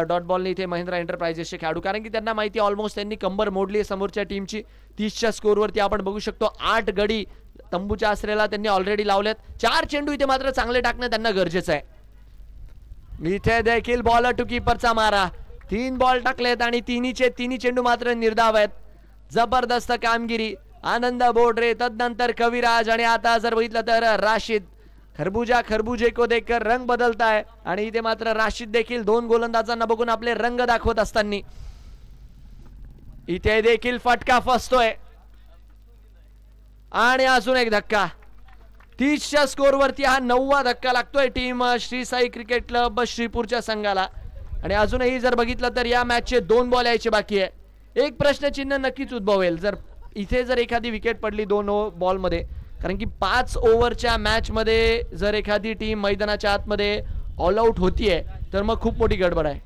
डॉट बॉलने इथे महिंद्रा एंटरप्राइजेसचे खेळाडू, कारण की त्यांना माहिती ऑलमोस्ट त्यांनी कंबर मोडली आहे समोरच्या टीमची. 30च्या स्कोरवरती आपण बघू शकतो 8 गडी तंबूच्या आसऱ्याला त्यांनी ऑलरेडी लावलेत. 4 चेंडू इथे मात्र चांगले टाकणं त्यांना गरजेचं आहे. इथे देखील बॉलर टू कीपरचा मारा. 3 बॉल टाकलेत आणि तिन्ही चेंडू मात्र निर्धाव आहेत. जबरदस्त कामगिरी. आनंद बोडरे, तदनंतर कविराज आणि आता जर बघितलं तर राशीद. खरबूजे को देखकर रंग बदलता है आणि इथे मात्र राशीद देखील 2 गोलंदाजांना बघून आपले रंग दाखवत असताना इथे देखील फटका फसतोय आणि अजून एक धक्का. 30च्या स्कोरवरती हा 9वा धक्का लागतोय team Shri Sai cricket club श्रीपूरच्या संघाला. आणि अजूनही जर बघितलं तर या मॅचचे 2 बॉल यायचे बाकी आहे. एक प्रश्नचिन्ह नक्कीच उद्भवेल जर इथे जर एखादी विकेट पडली 2 बॉल मध्ये, कारण की 5 ओव्हरच्या मॅच मध्ये जर एखादी टीम मैदानाच्या आतमध्ये ऑल आउट होतीये तर मग खूप मोठी गडबड आहे.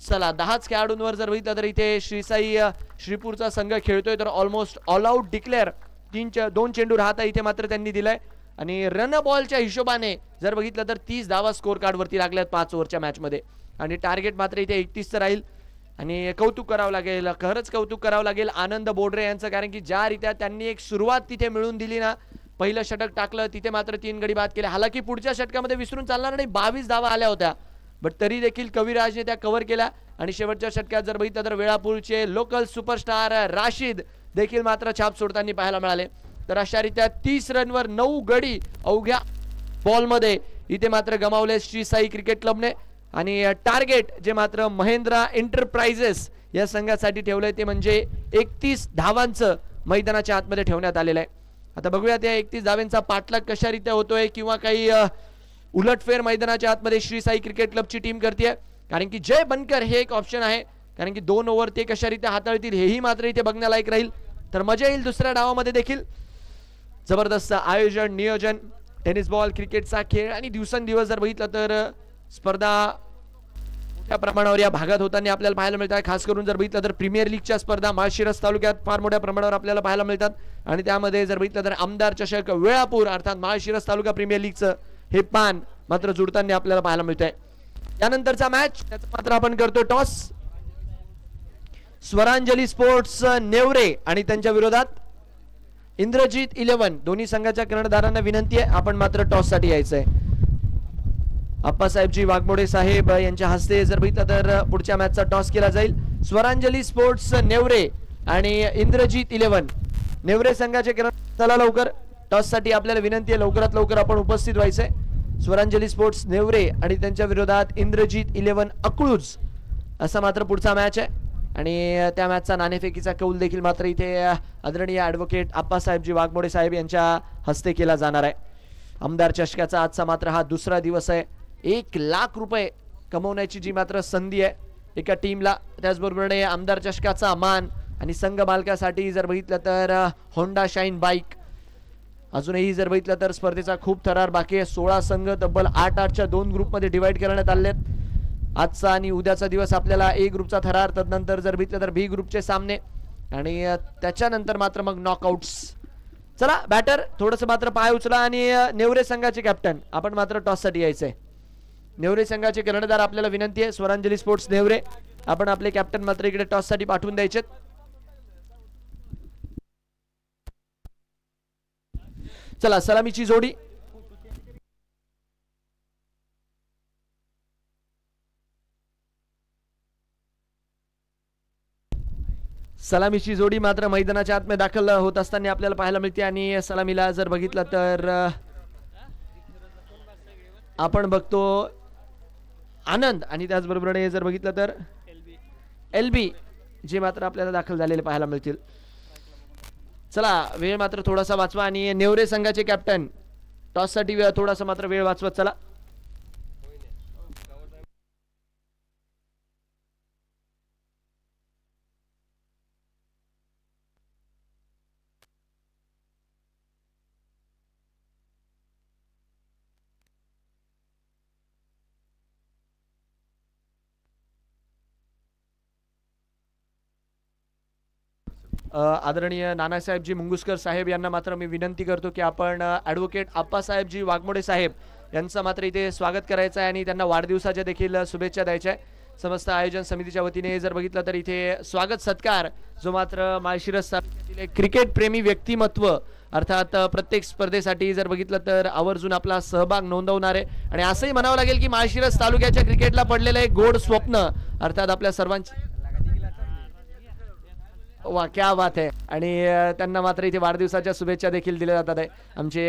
चला 10च खेळाडूंवर जर बघितलं तर इथे श्रीसाई श्रीपूरचा संघ खेळतोय तर ऑलमोस्ट ऑल आउट डिक्लेअर 2 चेंडू राहता इथे मात्र त्यांनी दिलाय. आणि रन बॉलच्या हिशोबाने जर बघितलं तर 30 धावा स्कोर कार्ड वरती लागल्यात 5 ओव्हरच्या मॅच मध्ये आणि टार्गेट मात्र इथे 31 राहील. आणि कौतुक करावं लागेल, खरंच कौतुक करावं लागेल आनंद बोडरे यांचं, कारण की ज्या रीत्या त्यांनी एक सुरुवात तिथे मिळून दिली ना पहिलं षटक टाकलं तिथे मात्र 3 गडी बाद केले. हालाकी पुढच्या षटकामध्ये विसरून चालणार नाही, 22 धावा आल्या होत्या, बट तरी देखील कविराजने त्या कव्हर केल्या. आणि शेवटच्या षटकात जर बघितलं तर वेळापूरचे लोकल सुपरस्टार राशीद देखील मात्र छाप सोडताना पाहायला मिळाले. तर अशा रीत्या 30 रनवर 9 गडी अवघ्या बॉलमध्ये इथे मात्र गमावले श्री साई क्रिकेट क्लबने. आणि टार्गेट जे मात्र महेंद्रा एंटरप्राइजेस या संघासाठी ठेवलंय ते म्हणजे 31 धावांचं मैदानाच्या आतमध्ये ठेवण्यात आलेलं आहे. आता बघूया त्या 31 धावांचा पाठलाग कशा रीत्या होतोय किंवा काही उलटफेर मैदानाच्या आतमध्ये श्री साई क्रिकेट क्लबची टीम करते. कारण की जय बनकर हे एक ऑप्शन आहे, कारण की 2 ओव्हर ते कशा रीत्या हाताळतील हेही मात्र इथे बघण्यालायक राहील. तर मजा येईल दुसऱ्या डावामध्ये देखील. जबरदस्त आयोजन, नियोजन, टेनिस बॉल क्रिकेटचा खेळ आणि दिवसेंदिवस जर बघितलं तर स्पर्धा मोठ्या प्रमाणावर या भागात होताना आपल्याला पाहायला मिळतात. खास करून जर बघितलं तर प्रीमियर लीगच्या स्पर्धा माळशिरस तालुक्यात फार मोठ्या प्रमाणावर आपल्याला पाहायला मिळतात. आणि त्यामध्ये जर बघितलं तर आमदार चषक वेळापूर अर्थात माळशिरस तालुका प्रीमियर लीगचं हे पान मात्र जुळताना आपल्याला पाहायला मिळतंय. त्यानंतरचा मॅच त्याचा मात्र आपण करतो टॉस. स्वरांजली स्पोर्ट्स नेवरे आणि त्यांच्या विरोधात इंद्रजीत 11. दोन्ही संघाच्या कर्णधारांना विनंती आहे आपण मात्र टॉस साठी यायचंय. आप्पासाहेबजी वाघमोडे साहेब यांच्या हस्ते जर बघितलं तर पुढच्या मॅचचा टॉस केला जाईल. स्वरांजली स्पोर्ट्स नेवरे आणि इंद्रजीत 11. नेवरे संघाचे चला लवकर टॉस साठी आपल्याला विनंती आहे, लवकरात लवकर आपण उपस्थित व्हायचंय. स्वरांजली स्पोर्ट्स नेवरे आणि त्यांच्या विरोधात इंद्रजीत 11 अकळूज असा मात्र पुढचा मॅच आहे. आणि त्या मॅचचा नाणेफेकीचा कौल देखील मात्र इथे आदरणीय ॲडव्होकेट आप्पासाहेबजी वाघमोडे साहेब यांच्या हस्ते केला जाणार आहे. आमदार चषकाचा आजचा मात्र हा दुसरा दिवस आहे. 1 लाख रुपये कमवण्याची जी मात्र संधी आहे एका टीमला, त्याचबरोबर आमदार चषकाचा मान आणि संघ मालकासाठी जर बघितलं तर होंडा शाईन बाईक. अजूनही जर बघितलं तर स्पर्धेचा खूप थरार बाकी आहे. 16 संघ तब्बल 8-8च्या 2 ग्रुपमध्ये डिवाइड करण्यात आले आहेत. आजचा आणि उद्याचा दिवस आपल्याला ए ग्रुपचा थरार, तदनंतर जर बघितलं तर बी ग्रुपचे सामने आणि त्याच्यानंतर मात्र मग नॉकआउट्स. चला बॅटर थोडंसं मात्र पाय उचला आणि नेवरे संघाचे कॅप्टन आपण मात्र टॉस साठी यायचंय. नेवरे संघाचे कर्णधार आपल्याला विनंती आहे स्वरांजली स्पोर्ट्स नेवरे आपण आपले कॅप्टन मात्र इकडे टॉस साठी पाठवून द्यायचे. चला सलामीची जोडी. सलामीची जोडी मात्र मैदानाच्या आतमध्ये दाखल होत असताना आपल्याला पाहायला मिळते. आणि सलामीला जर बघितलं तर आपण बघतो आनंद आणि त्याचबरोबर जर बघितलं तर एलबी जे मात्र आपल्याला दाखल झालेले पाहायला मिळतील. चला वेळ मात्र थोडासा वाचवा आणि नेवरे संघाचे कॅप्टन टॉस साठी थोडासा मात्र वेळ वाचवत चला. आदरणीय नानासाहेबजी मुंगुसकर साहेब यांना मात्र मी विनंती करतो की आपण ॲडव्होकेट आप्पासाहेबजी वाघमोडे साहेब यांचं मात्र इथे स्वागत करायचं आहे आणि त्यांना वाढदिवसाच्या देखील शुभेच्छा द्यायच्या आहे. समस्त आयोजन समितीच्या वतीने जर बघितलं तर इथे स्वागत सत्कार जो मात्र माळशिरस तालुक्यातील क्रिकेट प्रेमी व्यक्तिमत्व अर्थात प्रत्येक स्पर्धेसाठी जर बघितलं तर आवर्जून आपला सहभाग नोंदवणार आहे. आणि असंही म्हणावं लागेल की माळशिरस तालुक्याच्या क्रिकेटला पडलेलं एक गोड स्वप्न अर्थात आपल्या सर्वांची. वा क्या बात आहे. आणि त्यांना मात्र इथे वाढदिवसाच्या शुभेच्छा देखील दिल्या जातात आहे. आमचे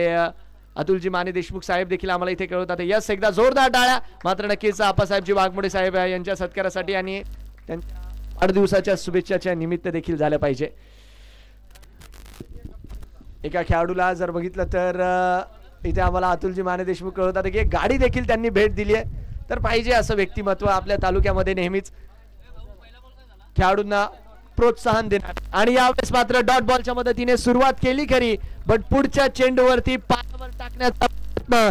अतुलजी माने देशमुख साहेब देखील आम्हाला इथे कळवतात. यस एकदा जोरदार टाळ्या मात्र नक्कीच आप्पासाहेबजी वाघमोडे साहेब यांच्या सत्कारासाठी आणि त्यांच्या वाढदिवसाच्या शुभेच्छाच्या निमित्त देखील झालं पाहिजे. एका खेळाडूला जर बघितलं तर इथे आम्हाला अतुलजी माने देशमुख कळवतात की एक गाडी देखील त्यांनी भेट दिली आहे. तर पाहिजे असं व्यक्तिमत्व आपल्या तालुक्यामध्ये नेहमीच खेळाडूंना प्रोत्साहन देणार. आणि यावेळेस मात्र डॉट बॉलच्या मदतीने सुरुवात केली खरी बट पुढच्या चेंडूवरती पायावर टाकण्याचा प्रयत्न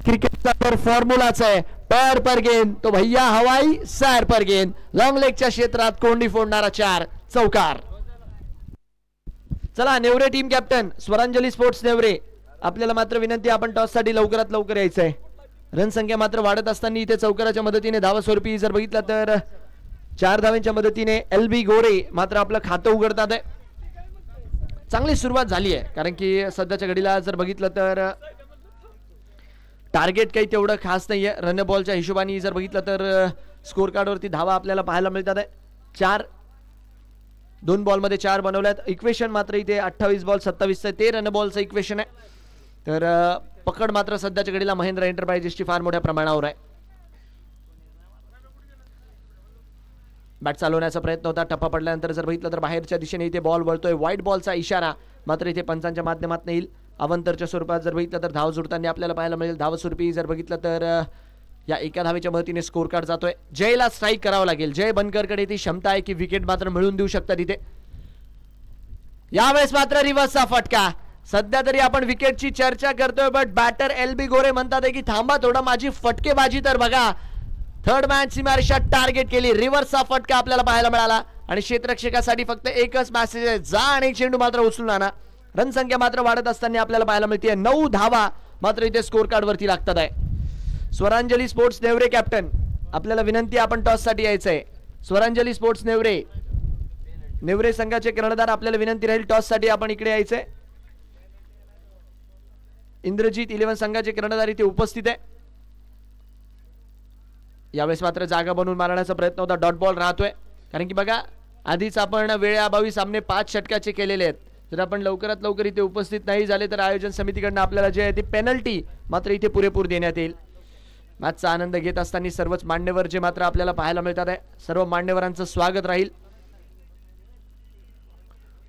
क्रिकेटचा तर फॉर्म्युलाच आहे. पैर पर गेंद तो भैया हवाई सैर पर गेंद लॉंग लेगच्या क्षेत्रात कोंडी फोडणारा 4 चौकार. चला Nevare team captain Swaranjali sports Nevare आपल्याला मात्र विनंती आपण टॉस साठी लवकरात लवकर यायचंय. रनसंख्या मात्र वाढत असताना इथे चौकाराच्या मदतीने धावा स्वरूपी जर बघितलं तर 4 धावांच्या मदतीने एलबी गोरे मात्र आपलं खातं उघडतात आहे. चांगली सुरुवात झाली आहे, कारण की सध्याच्या घडीला जर बघितलं तर टार्गेट काही तेवढं खास नाहीये. रन बॉलच्या हिशोबाने जर बघितलं तर स्कोर कार्डवरती धावा आपल्याला पाहायला मिळतात आहे. 4 2 बॉलमध्ये 4 बनवल्यात. इक्वेशन मात्र इथे 28 बॉल 27 ते रन बॉलचं इक्वेशन आहे. तर पकड मात्र सध्याच्या घडीला महेंद्र एंटरप्राइजेसची फार मोठ्या प्रमाणावर आहे. बॅट चालवण्याचा प्रयत्न होता, टप्पा पडल्यानंतर जर बघितलं तर बाहेरच्या दिशेने इथे बॉल वळतोय. व्हाईट बॉलचा इशारा मात्र इथे पंचांच्या माध्यमातून येईल. अवंतरच्या स्वरूपात जर बघितलं तर धाव जोडताना आपल्याला पाहायला मिळेल. धावस्वरूपी जर बघितलं तर या एका धावेच्या मदतीने स्कोर कार्ड जातोय. जयला स्ट्राईक करावं लागेल. जय बनकरकडे ती क्षमता आहे की विकेट मात्र मिळवून देऊ शकतात इथे. यावेळेस मात्र रिव्हर्सचा फटका. सध्या तरी आपण विकेटची चर्चा करतोय, बट बॅटर LB गोरे म्हणतात की थांबा थोडं, माझी फटकेबाजी तर बघा. थर्ड मॅन सीमारेषा टार्गेट केली. रिव्हर्सचा फटका आपल्याला पाहायला मिळाला आणि क्षेत्ररक्षकासाठी फक्त एकच मेसेज आहे, जा आणि चेंडू मात्र उचलून आणा. रन संख्या मात्र वाढत असताना आपल्याला पाहायला मिळते 9 धावा मात्र इथे स्कोर कार्ड वरती लागतात आहे. स्वरांजली स्पोर्ट्स नेवरे कॅप्टन, आपल्याला विनंती, आपण टॉस साठी यायचंय. स्वरांजली स्पोर्ट्स नेवरे संघाचे कर्णधार, आपल्याला विनंती राहील टॉस साठी आपण इकडे यायचंय. इंद्रजीत 11 संघाचे कर्णधार इथे उपस्थित आहे. यावेळेस मात्र जागा बनवून मारण्याचा प्रयत्न होता. डॉट बॉल राहतोय, कारण की बघा आधीच आपण वेळेअभावी सामने 5 षटकाचे केलेले आहेत. जर आपण लवकरात लवकर इथे उपस्थित नाही झाले तर आयोजन समितीकडून आपल्याला जे आहे ती पेनल्टी मात्र इथे पुरेपूर देण्यात येईल. मॅचचा आनंद घेत असताना सर्वच मान्यवर जे मात्र आपल्याला पाहायला मिळतात आहे, सर्व मान्यवरांचं स्वागत राहील.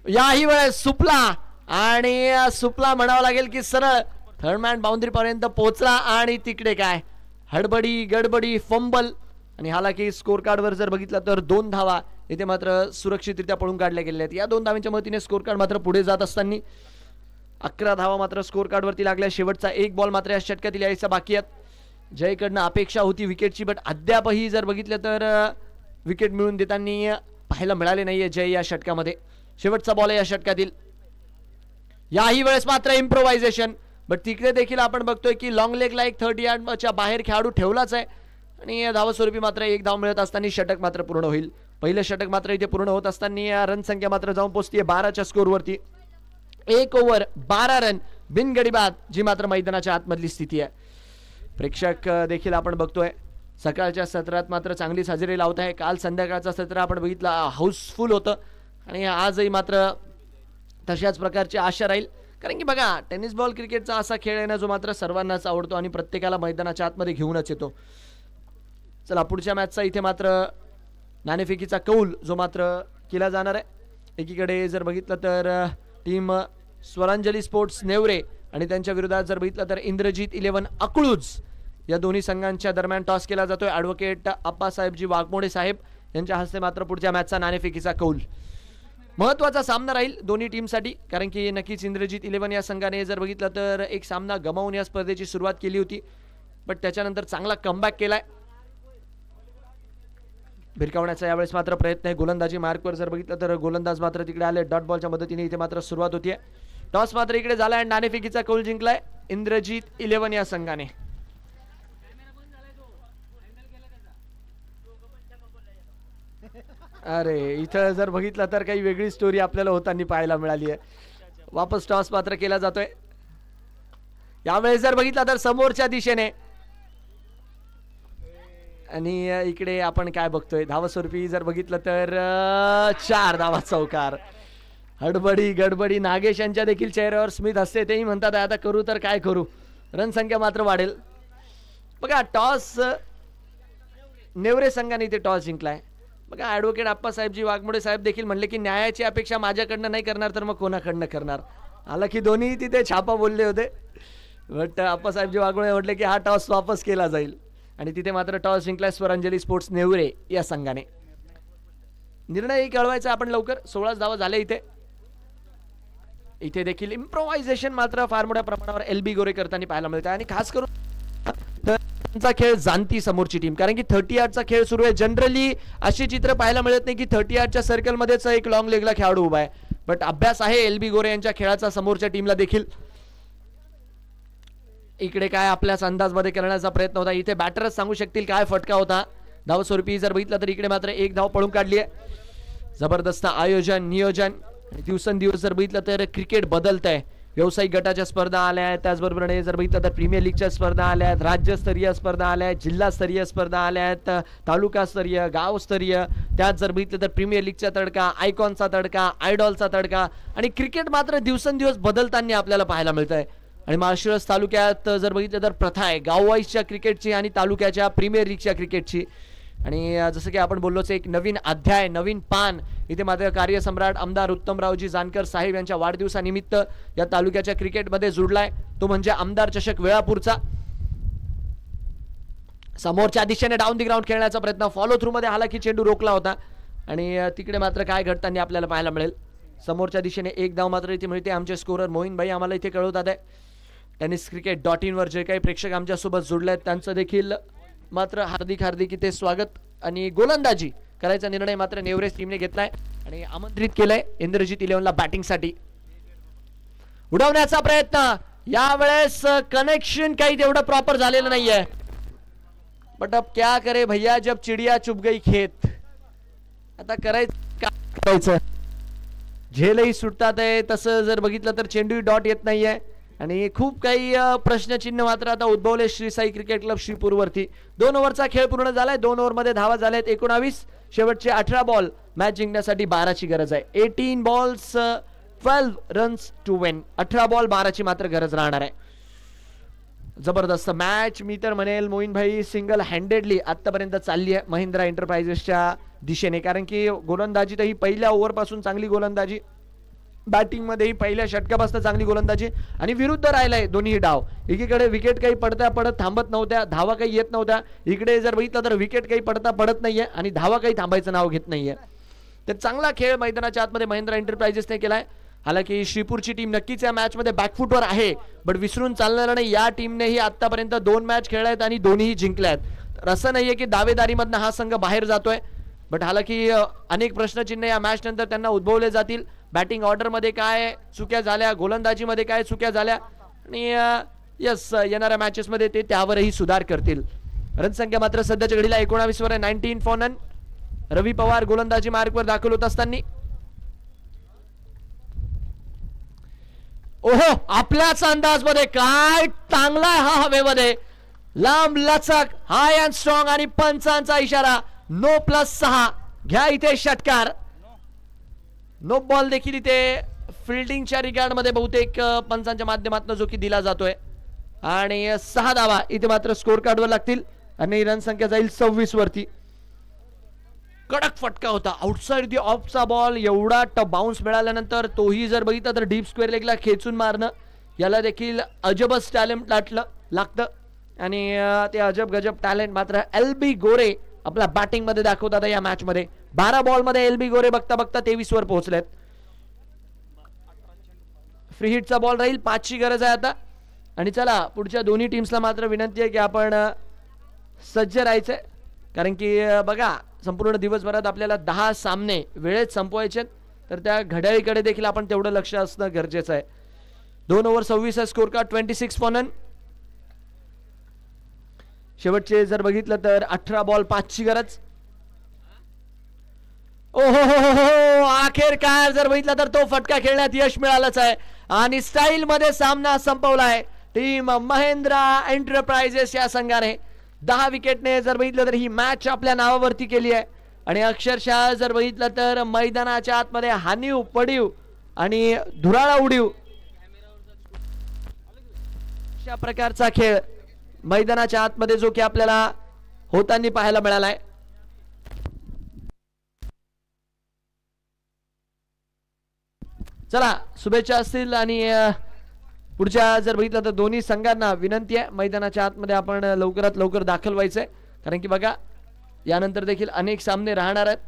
याही वेळेस सुपला, आणि सुपला म्हणावं लागेल की सरळ थर्ड मॅन बाउंड्री पर्यंत पोहोचला आणि तिकडे काय हडबडी गडबडी फंबल, आणि हालाकी स्कोर कार्डवर जर बघितलं तर 2 धावा इथे मात्र सुरक्षितरित्या पळून काढल्या गेलेल्या आहेत. या 2 धावांच्या मदतीने स्कोर कार्ड मात्र पुढे जात असताना 11 धावा मात्र स्कोर कार्डवरती लागल्या. शेवटचा 1 बॉल मात्र या षटकातील यायचा बाकी आहेत. जयकडनं अपेक्षा होती विकेटची, बट अद्यापही जर बघितलं तर विकेट मिळून देताना पाहायला मिळाले नाहीये जय या षटकामध्ये. शेवटचा बॉल आहे या षटकातील. याही वेळेस मात्र इम्प्रोव्हायझेशन, बट तिकडे देखील आपण बघतोय की लॉंग लेगला एक 30 यार्डच्या बाहेर खेळाडू ठेवलाच आहे आणि धावस्वरूपी मात्र 1 धाव मिळत असताना षटक मात्र पूर्ण होईल. पहिलं षटक मात्र इथे पूर्ण होत असताना रन संख्या मात्र जाऊन पोहोचतीये 12च्या स्कोरवरती. 1 ओव्हर 12 रन बिनगडी बाद, जी मात्र मैदानाच्या आतमधली स्थिती आहे. प्रेक्षक देखील आपण बघतोय सकाळच्या सत्रात मात्र चांगलीच हजेरी लावत आहे. काल संध्याकाळचा सत्र आपण बघितला हाऊसफुल होतं आणि आजही मात्र तशाच प्रकारची आशा राहील, कारण की बघा टेनिस बॉल क्रिकेटचा असा खेळ आहे ना जो मात्र सर्वांनाच आवडतो आणि प्रत्येकाला मैदानाच्या आतमध्ये घेऊनच येतो. चला पुढच्या मॅचचा इथे मात्र नाणेफेकीचा कौल जो मात्र केला जाणार आहे. एकीकडे जर बघितलं तर टीम स्वरांजली स्पोर्ट्स नेवरे आणि त्यांच्या विरोधात जर बघितलं तर इंद्रजीत 11 अकळूज या दोन्ही संघांच्या दरम्यान टॉस केला जातोय. ॲडव्होकेट अप्पासाहेबजी वाघमोडे साहेब यांच्या हस्ते मात्र पुढच्या मॅचचा नाणेफेकीचा कौल. महत्त्वाचा सामना राहील दोन्ही टीमसाठी, कारण की नक्कीच इंद्रजीत 11 या संघाने जर बघितलं तर एक सामना गमावून या स्पर्धेची सुरुवात केली होती, बट त्याच्यानंतर चांगला कमबॅक केलाय. भिरकावण्याचा यावेळेस मात्र प्रयत्न आहे. गोलंदाजी मार्कवर जर बघितलं तर गोलंदाज मात्र तिकडे आले. डॉट बॉलच्या मदतीने इथे मात्र सुरुवात होतीये. टॉस मात्र इकडे झाला आणि नाणेफेकीचा कौल जिंकलाय इंद्रजीत 11 या संघाने. अरे इथं जर बघितलं तर काही वेगळी स्टोरी आपल्याला होताना पाहायला मिळाली आहे. वापस टॉस मात्र केला जातोय. यावेळेस जर बघितलं तर समोरच्या दिशेने, आणि इकडे आपण काय बघतोय धावस्वरूपी जर बघितलं तर 4 धावा चौकार. हडबडी गडबडी नागेश यांच्या देखील चेहऱ्यावर स्मित असते. तेही म्हणतात आता करू तर काय करू, रन संख्या मात्र वाढेल. बघा टॉस नेवरे संघाने इथे टॉस जिंकलाय. बघा ॲडव्होकेट अप्पासाहेबजी वाघमोडे साहेब देखील म्हणले की न्यायाची अपेक्षा माझ्याकडनं नाही करणार तर मग कोणाकडनं करणार. आला की दोन्ही तिथे छापा बोलले होते, बट अप्पासाहेबजी वाघमोडे म्हटले की हा टॉस वापस केला जाईल आणि तिथे मात्र टॉस जिंकलाय स्वरांजली स्पोर्ट्स नेवरे या संघाने. निर्णय कळवायचा आपण लवकर. 16 धावा झाले इथे. इथे देखील इम्प्रोव्हायझेशन मात्र फार मोठ्या प्रमाणावर LB गोरे करताना पाहायला मिळतं आणि खास करून त्यांचा खेळ जाणती समोरची टीम, कारण की 30 यार्डचा खेळ सुरू आहे. जनरली अशी चित्र पाहायला मिळत नाही की 30 यार्डच्या सर्कलमध्येच एक लॉंग लेगला खेळाडू उभा आहे, बट अभ्यास आहे LB गोरे यांच्या खेळाचा समोरच्या टीमला देखील. इकडे काय आपल्याच अंदाजमध्ये करण्याचा प्रयत्न होता. इथे बॅटरच सांगू शकतील काय फटका होता. धावस्वरूपी जर बघितलं तर इकडे मात्र 1 धाव पळून काढली आहे. जबरदस्त आयोजन नियोजन दिवसेंदिवस जर बघितलं तर क्रिकेट बदलत आहे. व्यावसायिक गटाच्या स्पर्धा आल्या आहेत, त्याचबरोबर जर बघितलं तर प्रीमियर लीगच्या स्पर्धा आल्या आहेत, राज्यस्तरीय स्पर्धा आल्या आहेत, जिल्हास्तरीय स्पर्धा आल्या आहेत, तालुकास्तरीय, गावस्तरीय, त्यात जर बघितलं तर प्रीमियर लीगचा तडका, आयकॉनचा तडका, आयडॉलचा तडका, आणि क्रिकेट मात्र दिवसेंदिवस बदलताना आपल्याला पाहायला मिळत आहे. आणि माळशिरस तालुक्यात जर बघितलं तर प्रथा आहे गाववाईजच्या क्रिकेटची आणि तालुक्याच्या प्रीमियर लीगच्या क्रिकेटची. आणि जसं की आपण बोललोच, एक नवीन अध्याय, नवीन पान इथे मात्र कार्यसम्राट आमदार उत्तमरावजी जानकर साहेब यांच्या वाढदिवसानिमित्त या तालुक्याच्या क्रिकेटमध्ये जुडलाय. तो म्हणजे आमदार चषक वेळापूरचा. समोरच्या दिशेने डाऊन दी ग्राउंड खेळण्याचा प्रयत्न, फॉलो थ्रू मध्ये हालाकी चेंडू रोखला होता. आणि तिकडे मात्र काय घडताना आपल्याला पाहायला मिळेल. समोरच्या दिशेने एक धाव मात्र इथे मिळते. आमचे स्कोरर मोहीन भाई आम्हाला इथे कळवतात आहे. tenniscricket.in वर जे काही प्रेक्षक आमच्यासोबत जुडले आहेत त्यांचं देखील मात्र हार्दिक इथे स्वागत. आणि गोलंदाजी करायचा निर्णय मात्र नेवरेज टीमने घेतलाय आणि आमंत्रित केलंय इंद्रजित 11ला बॅटिंगसाठी. उडवण्याचा प्रयत्न, यावेळेस कनेक्शन काही तेवढं प्रॉपर झालेलं नाहीये. बट अब क्या करे भैया, जब चिडिया चुप गई खेत. आता करायचं, झेलही सुटतात आहे. तसं जर बघितलं तर चेंडू डॉट येत नाहीये आणि खूप काही प्रश्नचिन्ह मात्र आता उद्भवले श्री साई क्रिकेट क्लब श्रीपूर वरती. 2 ओव्हरचा खेळ पूर्ण झालाय. 2 ओव्हरमध्ये धावा झाल्यात 19. शेवटचे 18 बॉल मॅच जिंकण्यासाठी 12ची गरज आहे. 18 balls 12 runs to win. 18 ball 12ची मात्र गरज राहणार आहे. जबरदस्त मॅच मी तर म्हणेल मोहीन भाई सिंगल हँडेडली आतापर्यंत चालली आहे महिंद्रा एंटरप्राइजेसच्या दिशेने. कारण की गोलंदाजीत ही पहिल्या ओव्हरपासून चांगली गोलंदाजी, बॅटिंग मध्येही पहिल्या षटकापासून चांगली गोलंदाजी, आणि विरुद्ध राहिलाय दोन्ही डाव. एकीकडे विकेट काही पडत थांबत नव्हत्या, धावा काही येत नव्हत्या. इकडे जर बघितलं तर विकेट काही पडत नाहीये आणि धावा काही थांबायचं नाव घेत नाहीये. तर चांगला खेळ मैदानाच्या आतमध्ये महिंद्रा एंटरप्राइजेसने केलाय. हालाकी श्रीपूरची टीम नक्कीच या मॅच मध्ये बॅकफुटवर आहे, बट विसरून चालणार नाही. या टीमनेही आतापर्यंत 2 मॅच खेळल्यात आणि दोन्ही जिंकल्यात. तर असं नाहीये की दावेदारीमधनं हा संघ बाहेर जातोय, बट हालाकी अनेक प्रश्नचिन्ह या मॅच नंतर त्यांना उद्भवले जातील. बॅटिंग ऑर्डर मध्ये काय चुक्या झाल्या, गोलंदाजीमध्ये काय चुक्या झाल्या, आणि यस येणाऱ्या मॅचेस मध्ये ते त्यावरही सुधार करतील. रनसंख्या मात्र सध्याच्या घडीला 19 वर आहे. 19 फॉर नन. रवी पवार गोलंदाजी मार्कवर दाखल होत असताना, ओहो आपल्याच अंदाजमध्ये काय चांगला हा हवेमध्ये लांब लचक, हाय अँड स्ट्रॉंग, आणि पंचांचा इशारा नो +6. घ्या इथे षटकार. नो बॉल देखील इथे फिल्डिंगच्या रिगार्ड मध्ये बहुतेक पंचांच्या माध्यमातून जो की दिला जातोय. आणि 6 धावा इथे मात्र स्कोर कार्डवर लागतील आणि रन संख्या जाईल 26 वरती. कडक फटका होता, आउटसाइड दी ऑफचा बॉल. एवढा बाउन्स मिळाल्यानंतर तोही जर बघितलं तर डीप स्क्वेअर लेगला खेचून मारणं, याला देखील अजबच टॅलेंट लागतं. आणि ते अजब गजब टॅलेंट मात्र LB गोरे आपल्या बॅटिंग मध्ये दाखवतात या मॅच मध्ये. 12 बॉल मध्ये LB गोरे बघता 23 वर पोहोचलेत. फ्री हिटचा बॉल राहील, 5ची गरज आहे आता. आणि चला पुढच्या दोन्ही टीम्सला मात्र विनंती आहे की आपण सज्ज राहायचंय, कारण की बघा संपूर्ण दिवसभरात आपल्याला 10 सामने वेळेत संपवायचे, तर त्या घड्याळीकडे देखील आपण तेवढं लक्ष असणं गरजेचं आहे. 2 over 26 score card 26 for none. शेवटचे जर बघितलं तर 18 बॉल 5ची गरज. ओहो हो, अखेरकार जर बघितलं तर तो फटका खेळण्यात यश मिळालंच आहे आणि स्टाईल मध्ये सामना संपवलाय टीम महिंद्रा एंटरप्राइजेस या संघाने. 10 विकेटने जर बघितलं तर ही मॅच आपल्या नावावरती केली आहे. आणि अक्षरशः जर बघितलं तर मैदानाच्या आतमध्ये हानीव पडीव आणि धुराळा उडीव अशा प्रकारचा खेळ मैदानाच्या आतमध्ये जो की आपल्याला होताना पाहायला मिळालाय. चला शुभेच्छा असतील. आणि पुढच्या जर बघितलं तर दोन्ही संघांना विनंती आहे मैदानाच्या आतमध्ये आपण लवकरात लवकर दाखल व्हायचंय, कारण की बघा यानंतर देखील अनेक सामने राहणार आहेत.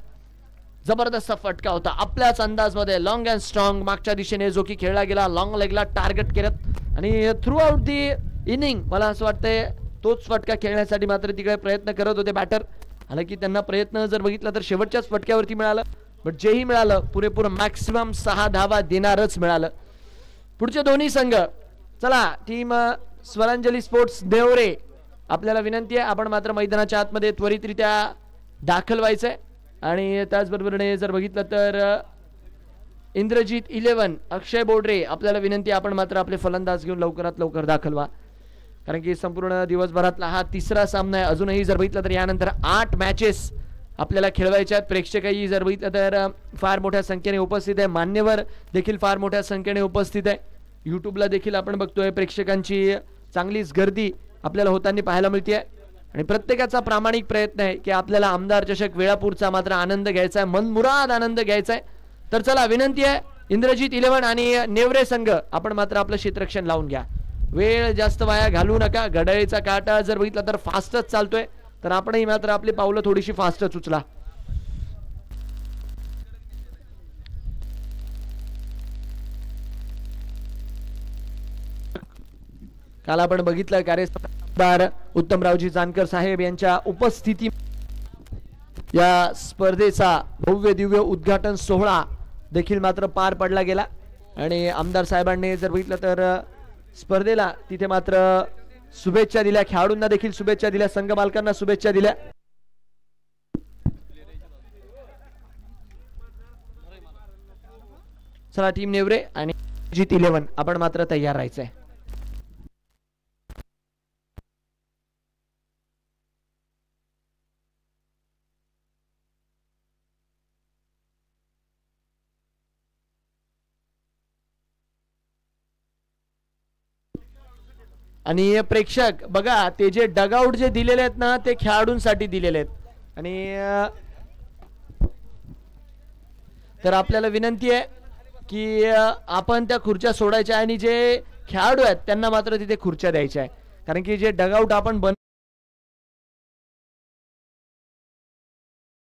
जबरदस्त फटका होता आपल्याच अंदाजमध्ये, लॉंग अँड स्ट्रॉंग मागच्या दिशेने जो की खेळला गेला, लॉंग लेगला टार्गेट करत. आणि थ्रू आउट दी इनिंग मला असं वाटतंय तोच फटका खेळण्यासाठी मात्र तिकडे प्रयत्न करत होते बॅटर. हालाकी त्यांना प्रयत्न जर बघितला तर शेवटच्याच फटक्यावरती मिळालं, बट जेही मिळालं पुरेपूर मॅक्सिमम 6 धावा देणारच मिळालं. पुढचे दोन्ही संघ, चला टीम स्वरांजली स्पोर्ट्स देवरे आपल्याला विनंती आहे आपण मात्र मैदानाच्या आतमध्ये त्वरितरित्या दाखल व्हायचंय. आणि त्याचबरोबरीने जर बघितलं तर इंद्रजित 11 अक्षय बोडरे आपल्याला विनंती आपण मात्र आपले फलंदाज घेऊन लवकरात लवकर दाखल व्हा, कारण की संपूर्ण दिवसभरातला हा तिसरा सामना आहे. अजूनही जर बघितलं तर यानंतर 8 मॅचेस आपल्याला खेळवायच्या आहेत. प्रेक्षकही जर बघितलं तर फार मोठ्या संख्येने उपस्थित आहे. मान्यवर देखील फार मोठ्या संख्येने उपस्थित आहे. यूट्यूबला देखील आपण बघतोय प्रेक्षकांची चांगलीच गर्दी आपल्याला होताना पाहायला मिळते आणि प्रत्येकाचा प्रामाणिक प्रयत्न आहे की आपल्याला आमदार चषक वेळापूरचा मात्र आनंद घ्यायचा आहे, मनमुराद आनंद घ्यायचा आहे. तर चला विनंती आहे इंद्रजित 11 आणि नेवरे संघ आपण मात्र आपलं क्षेत्ररक्षण लावून घ्या. वेळ जास्त वाया घालवू नका. घड्याळीचा काटा जर बघितला तर फास्टच चालतोय, तर आपणही मात्र आपली पावलं थोडीशी फास्टच उचला. काल आपण बघितलं कार्यस्थानदार उत्तमरावजी जानकर साहेब यांच्या उपस्थिती या स्पर्धेचा भव्य दिव्य उद्घाटन सोहळा देखील मात्र पार पडला गेला आणि आमदार साहेबांनी जर बघितलं तर स्पर्धेला तिथे मात्र शुभेच्छा दिल्या, खेळाडूंना देखील शुभेच्छा दिल्या, संघ मालकांना शुभेच्छा दिल्या. चला टीम नेवरे आणि जीत 11 आपण मात्र तयार राहायचंय. आणि प्रेक्षक बघा ते जे डगआउट जे दिलेले आहेत ना ते खेळाडूंसाठी दिलेले आहेत आणि तर आपल्याला विनंती आहे की आपण त्या खुर्च्या सोडायच्या आणि जे खेळाडू आहेत त्यांना मात्र तिथे खुर्च्या द्यायच्या आहे, कारण की जे डगआउट आपण